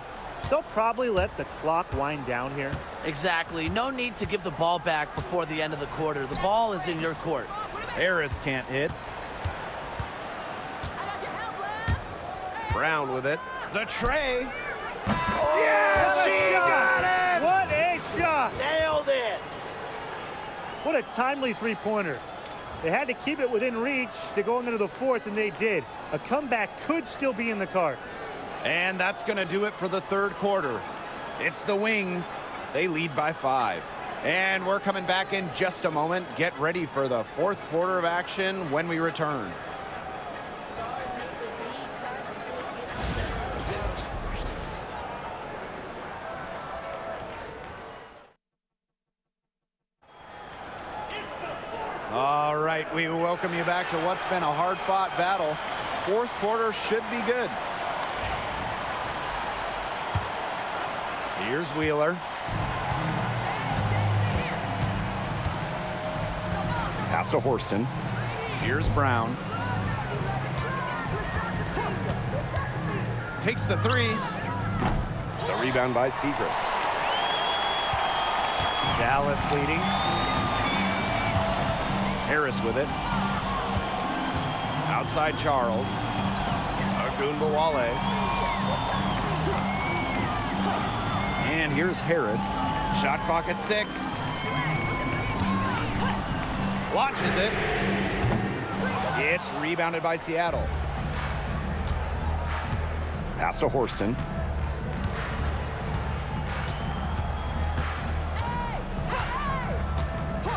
They'll probably let the clock wind down here. Exactly. No need to give the ball back before the end of the quarter. The ball is in your court. Harris can't hit. Brown with it. The tray. Oh, yeah, she got it! What a shot! Nailed it! What a timely three-pointer. They had to keep it within reach to go into the fourth, and they did. A comeback could still be in the cards. And that's going to do it for the third quarter. It's the Wings. They lead by 5. And we're coming back in just a moment. Get ready for the fourth quarter of action when we return. All right, we welcome you back to what's been a hard-fought battle. Fourth quarter should be good. Here's Wheeler. Pass to Horston. Here's Brown. Takes the three. The rebound by Segrist. Dallas leading. Harris with it. Outside Charles. Agunbowale. And here's Harris. Shot clock at 6. Launches it. It's rebounded by Seattle. Pass to Horston.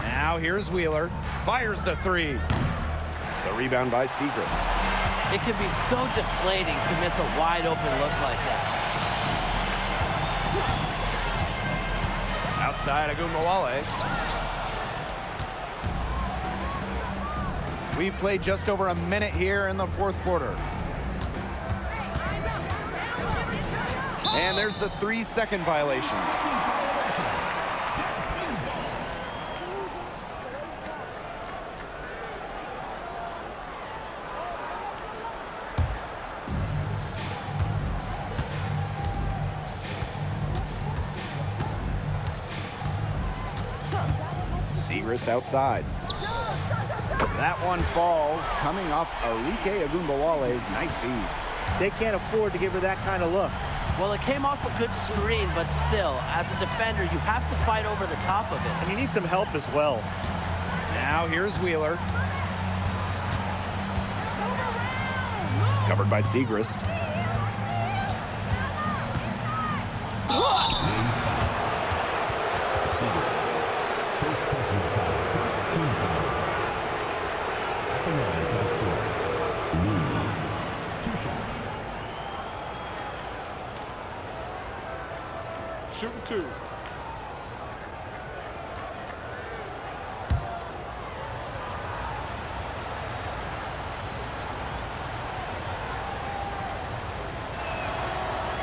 Now here's Wheeler. Fires the three. The rebound by Segrist. It can be so deflating to miss a wide open look like that. Outside Agunbowale. We've played just over a minute here in the fourth quarter. And there's the 3-second violation. Segrist outside. That one falls, coming off Arike Agunbowale's nice feed. They can't afford to give her that kind of look. Well, it came off a good screen, but still, as a defender, you have to fight over the top of it. And you need some help as well. Now here's Wheeler. Covered by Segrist. Wings foul. Segrist. First personal foul. First team foul. At the line for the score. Lee. 2 shots. Shooting 2.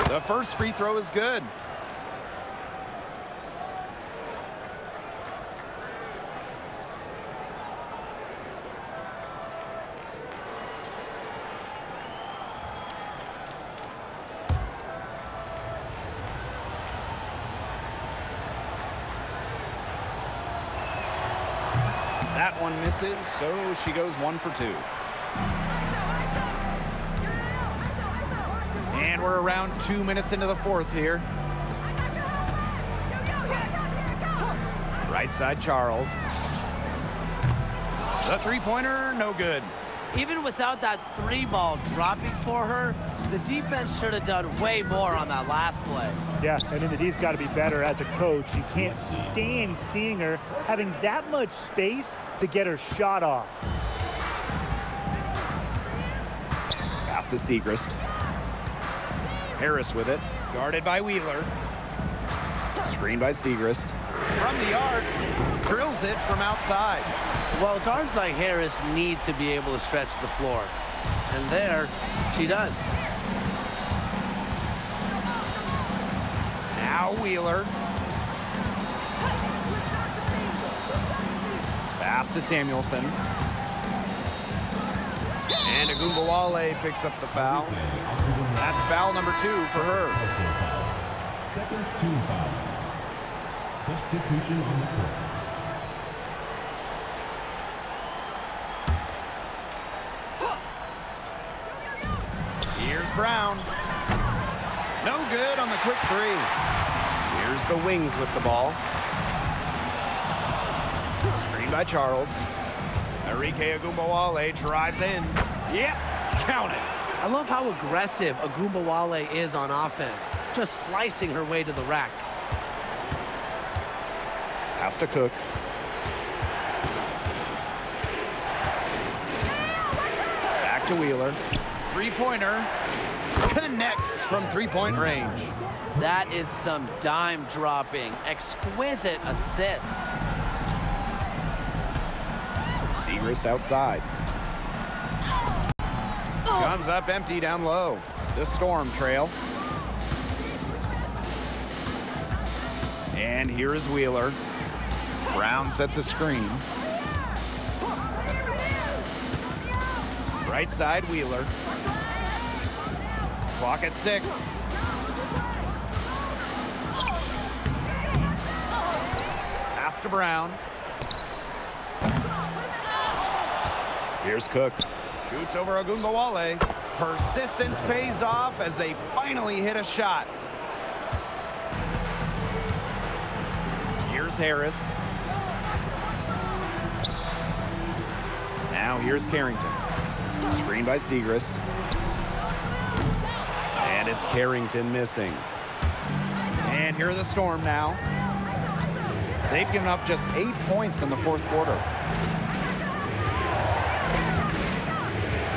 The first free throw is good. That one misses, so she goes 1 for 2. And we're around 2 minutes into the fourth here. Right side Charles. The three-pointer, no good. Even without that 3-ball dropping for her, the defense should have done way more on that last play. Yeah, I mean, the D's got to be better as a coach. You can't stand seeing her having that much space to get her shot off. Pass to Segrist. Harris with it. Guarded by Wheeler. Screen by Segrist. From the arc. Drills it from outside. Well, guards like Harris need to be able to stretch the floor. And there, she does. Now Wheeler. Pass to Samuelson. And Agumbawale picks up the foul. That's foul number 2 for her. Second team foul. Substitution on the court. Here's Brown. No good on the quick 3. Here's the Wings with the ball. Screen by Charles. Enrique Agumbawale drives in. Yep, count it. I love how aggressive Agumbawale is on offense, just slicing her way to the rack. Pass to Cook. Back to Wheeler. Three-pointer. Connects from three-point range. That is some dime dropping, exquisite assist. Segrist outside. Comes up empty down low. The Storm trail. And here is Wheeler. Brown sets a screen. Right side, Wheeler. Clock at 6. Pass to Brown. Here's Cook. Shoots over Agumbawale. Persistence pays off as they finally hit a shot. Here's Harris. Now here's Carrington. Screen by Segrist. And it's Carrington missing. And here are the Storm now. They've given up just 8 points in the fourth quarter.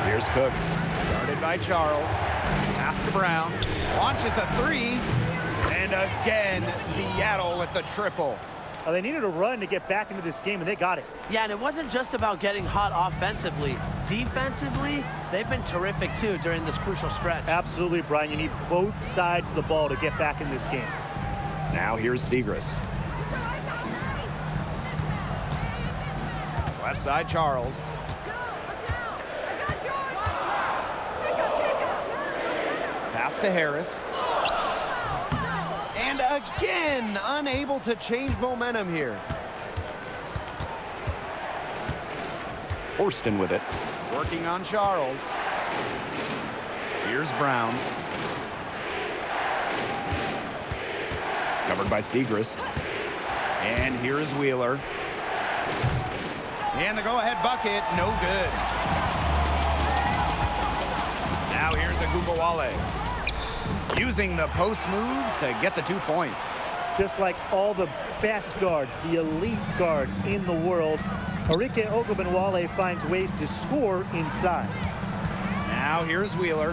Here's Cook. Guarded by Charles. Pass to Brown. Launches a 3. And again, Seattle with the triple. Well, they needed a run to get back into this game, and they got it. Yeah, and it wasn't just about getting hot offensively. Defensively, they've been terrific too during this crucial stretch. Absolutely, Brian. You need both sides of the ball to get back in this game. Now here's Segrist. Left side, Charles. Pass to Harris. And again, unable to change momentum here. Horston with it. Working on Charles. Here's Brown. Covered by Segrist. And here is Wheeler. And the go-ahead bucket, no good. Now here's Agumbawale. Using the post moves to get the 2 points. Just like all the best guards, the elite guards in the world, Enrique Agumbawale finds ways to score inside. Now here's Wheeler.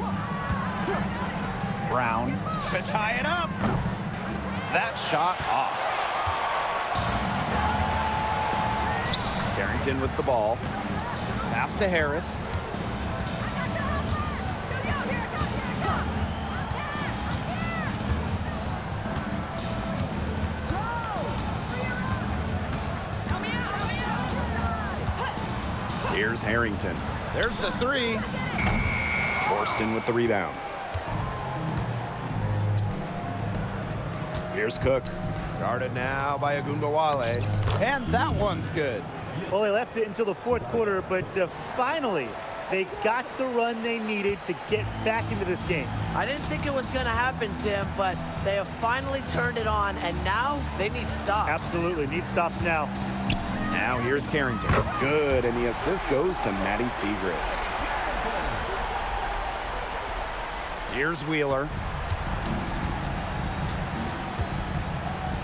Brown to tie it up. That shot off. Carrington with the ball. Pass to Harris. Here's Harrington. There's the 3. Horston with the rebound. Here's Cook. Guarded now by Agumbawale. And that one's good. Well, they left it until the fourth quarter, but finally, they got the run they needed to get back into this game. I didn't think it was going to happen, Tim, but they have finally turned it on, and now they need stops. Absolutely, need stops now. Now here's Carrington. Good, and the assist goes to Maddie Segrist. Here's Wheeler.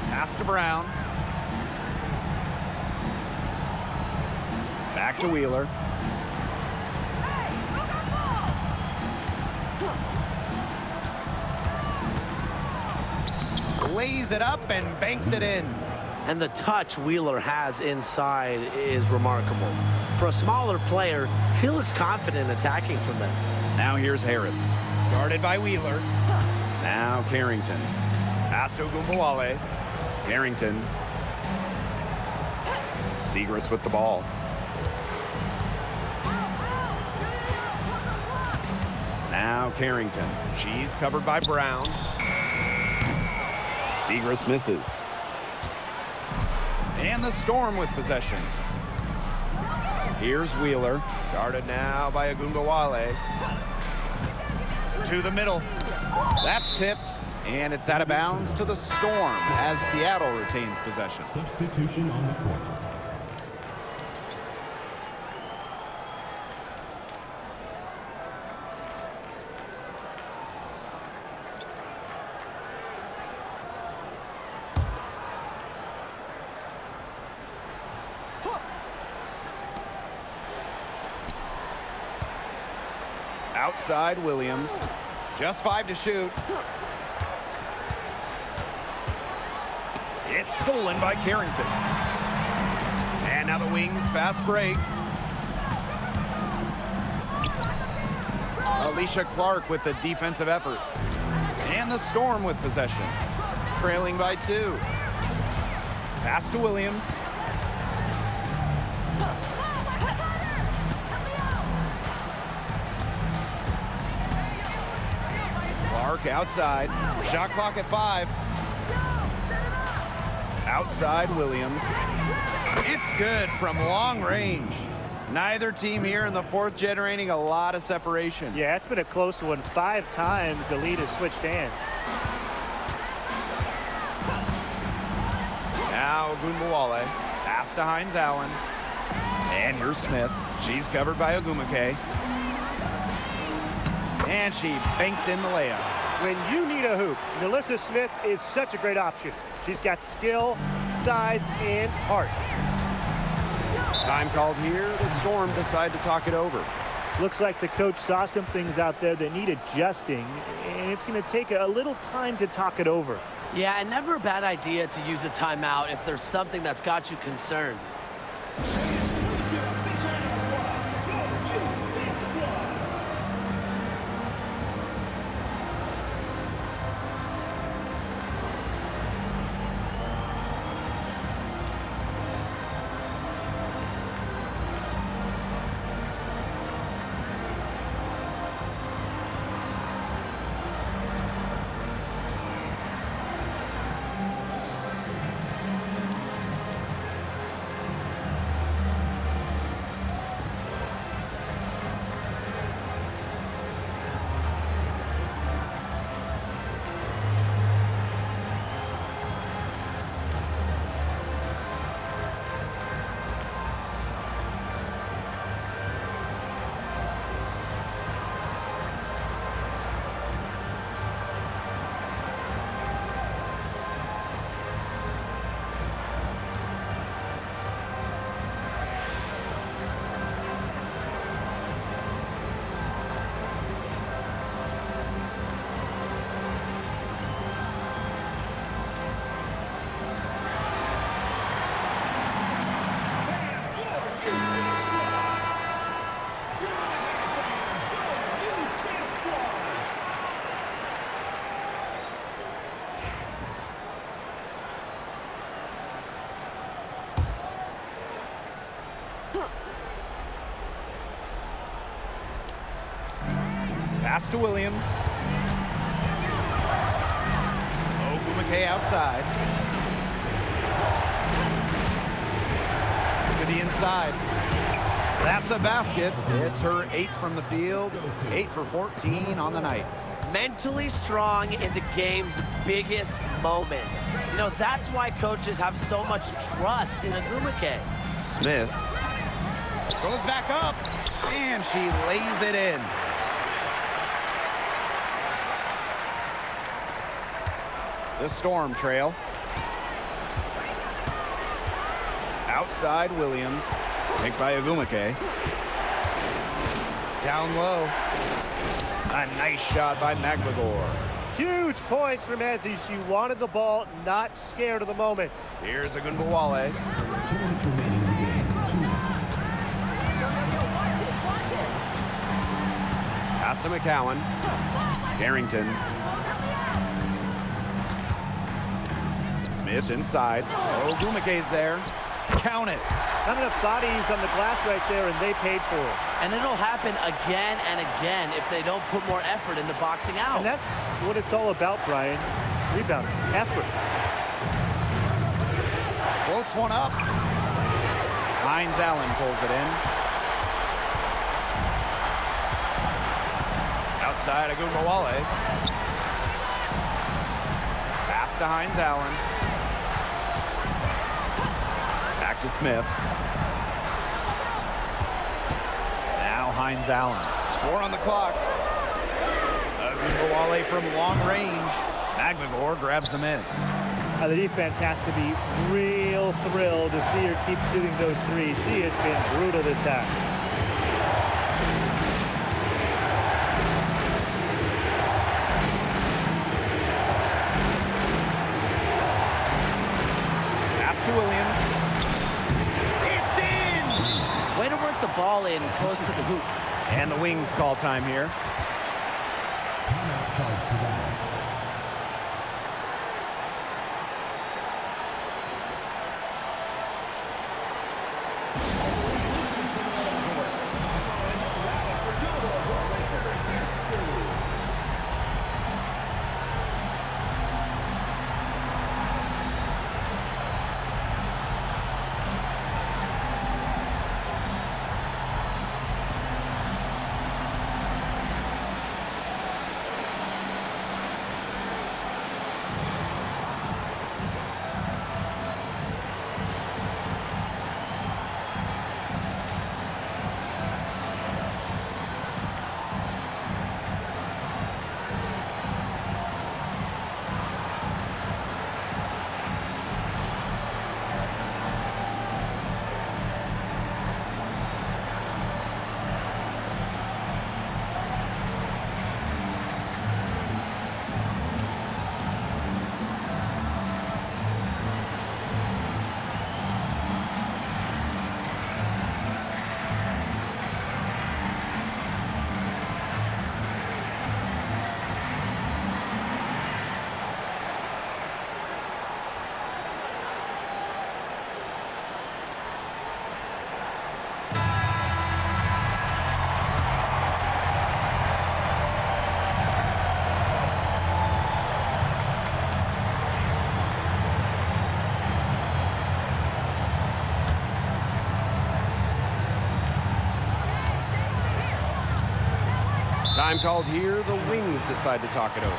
Pass to Brown. Back to Wheeler. Lays it up and banks it in. And the touch Wheeler has inside is remarkable. For a smaller player, he looks confident attacking from there. Now here's Harris. Guarded by Wheeler. Now Carrington. Pass to Ogunbowale. Carrington. Segrist with the ball. Now Carrington. She's covered by Brown. Segrist misses. And the Storm with possession. Here's Wheeler. Guarded now by Ogunbowale. To the middle. That's tipped. And it's out of bounds to the Storm as Seattle retains possession. Substitution on the court. Outside Williams. Just 5 to shoot. It's stolen by Carrington. And now the Wings fast break. Alicia Clark with the defensive effort. And the Storm with possession. Trailing by 2. Pass to Williams. Clark outside. Shot clock at 5. Outside Williams. It's good from long range. Neither team here in the fourth generating a lot of separation. Yeah, it's been a close one. 5 times the lead has switched hands. Now Ogunbowale. Pass to Hines Allen. And here's Smith. She's covered by Ogumake. And she banks in the layup. When you need a hoop, Melissa Smith is such a great option. She's got skill, size, and heart. Time called here. The Storm decide to talk it over. Looks like the coach saw some things out there that need adjusting, and it's going to take a little time to talk it over. Yeah, and never a bad idea to use a timeout if there's something that's got you concerned. Pass to Williams. Ogumake outside. To the inside. That's a basket. It's her 8th from the field. 8 for 14 on the night. Mentally strong in the game's biggest moments. You know, that's why coaches have so much trust in Ogumake. Smith goes back up, and she lays it in. The Storm trail. Outside Williams. Picked by Agumake. Down low. A nice shot by McGregor. Huge points from Ezzy. She wanted the ball, not scared of the moment. Here's Agunbowale. 2 minutes remaining in the game. 2 minutes. Pass to McCowan. Carrington. Smith inside. Ogumake's there. Count it. Not enough bodies on the glass right there, and they paid for it. And it'll happen again and again if they don't put more effort into boxing out. And that's what it's all about, Brian. Rebounding, effort. Floats one up. Hines Allen pulls it in. Outside Agunbowale. Pass to Hines Allen. Back to Smith. Now Hines Allen. 4 on the clock. Agunbowale from long range. McGregor grabs the miss. The defense has to be real thrilled to see her keep shooting those threes. She has been brutal this half. Pass to Williams. It's in! Way to work the ball in close to the hoop. And the Wings call time here. Timeout charge to Dallas. Time called here. The Wings decide to talk it over.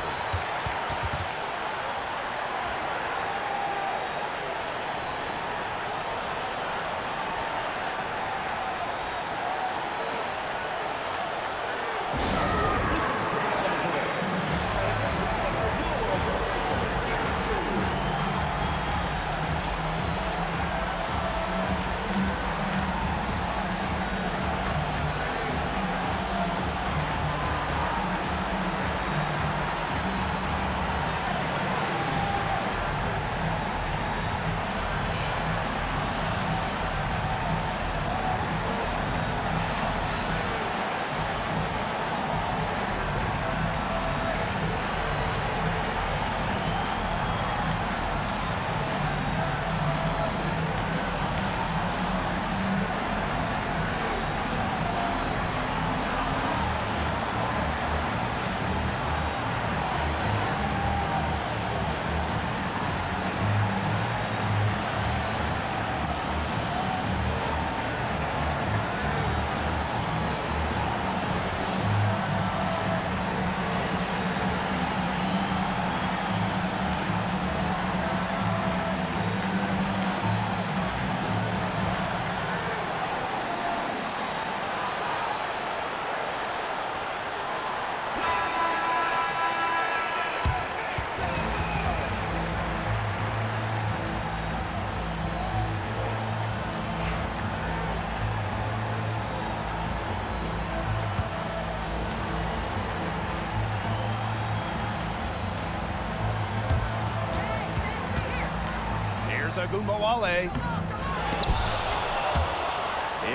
Agumbawale.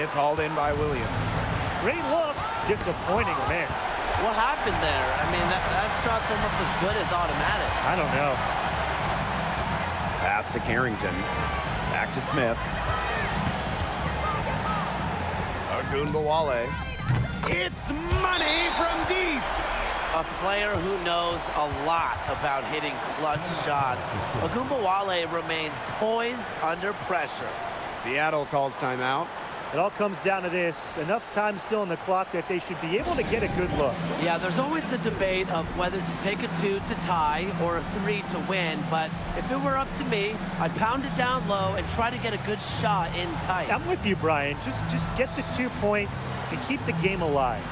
It's hauled in by Williams. Great look, disappointing miss. What happened there? I mean, that shot's almost as good as automatic. I don't know. Pass to Carrington. Back to Smith. Agumbawale. It's money from deep. A player who knows a lot about hitting clutch shots. Agumbawale remains poised under pressure. Seattle calls timeout. It all comes down to this. Enough time still on the clock that they should be able to get a good look. Yeah, there's always the debate of whether to take a 2 to tie or a 3 to win, but if it were up to me, I'd pound it down low and try to get a good shot in tight. I'm with you, Brian. Just get the 2 points and keep the game alive.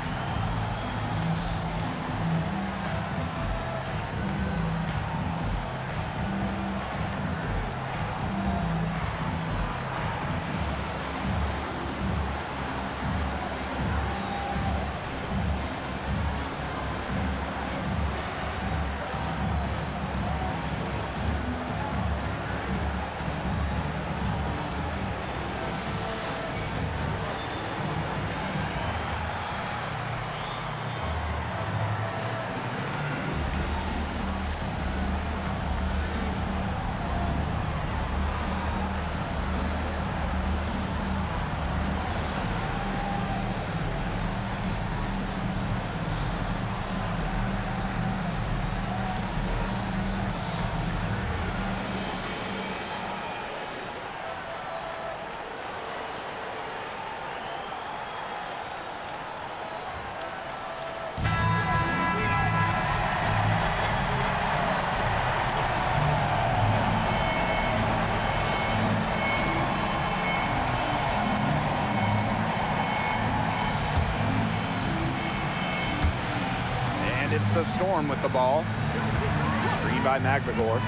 It's the Storm with the ball. Screen by McGregor.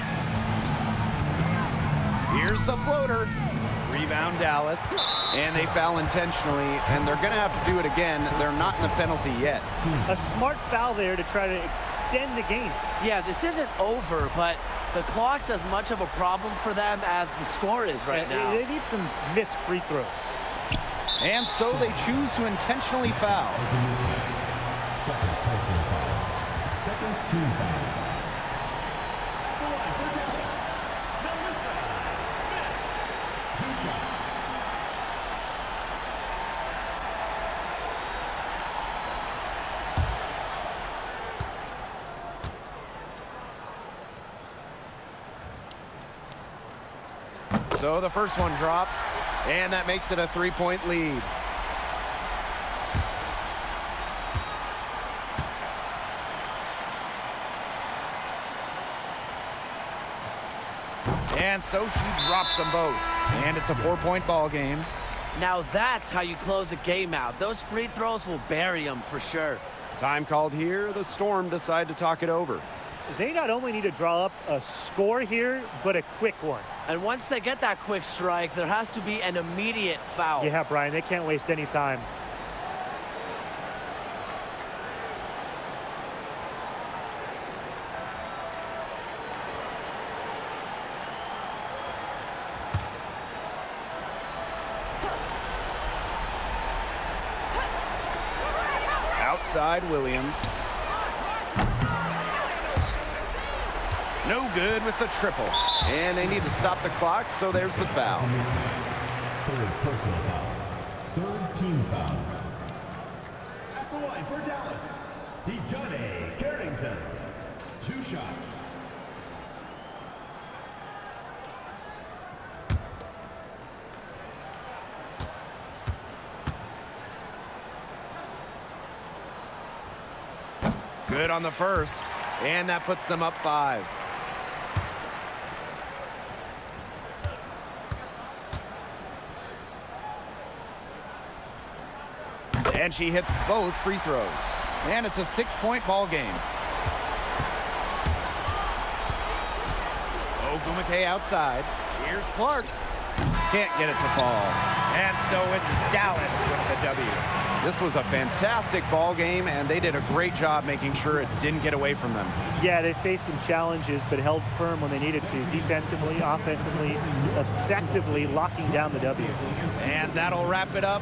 Here's the floater. Rebound Dallas. And they foul intentionally, and they're going to have to do it again. They're not in the penalty yet. A smart foul there to try to extend the game. Yeah, this isn't over, but the clock's as much of a problem for them as the score is right now. They need some missed free throws. And so they choose to intentionally foul. Second personal foul. Second team foul. The line for Dallas. Melissa Smith. 2 shots. So the first one drops, and that makes it a 3-point lead. And so she drops them both. And it's a 4-point ball game. Now that's how you close a game out. Those free throws will bury them for sure. Time called here. The Storm decide to talk it over. They not only need to draw up a score here, but a quick one. And once they get that quick strike, there has to be an immediate foul. Yeah, Brian, they can't waste any time. Outside Williams. No good with the triple. And they need to stop the clock, so there's the foul. Third personal foul. Third team foul. At the line for Dallas, DeJohnny Carrington. 2 shots. Good on the first, and that puts them up 5. And she hits both free throws. And it's a 6-point ball game. Ogumake outside. Here's Clark. Can't get it to fall. And so it's Dallas with the W. This was a fantastic ball game, and they did a great job making sure it didn't get away from them. Yeah, they faced some challenges, but held firm when they needed to. Defensively, offensively, effectively locking down the W. And that'll wrap it up.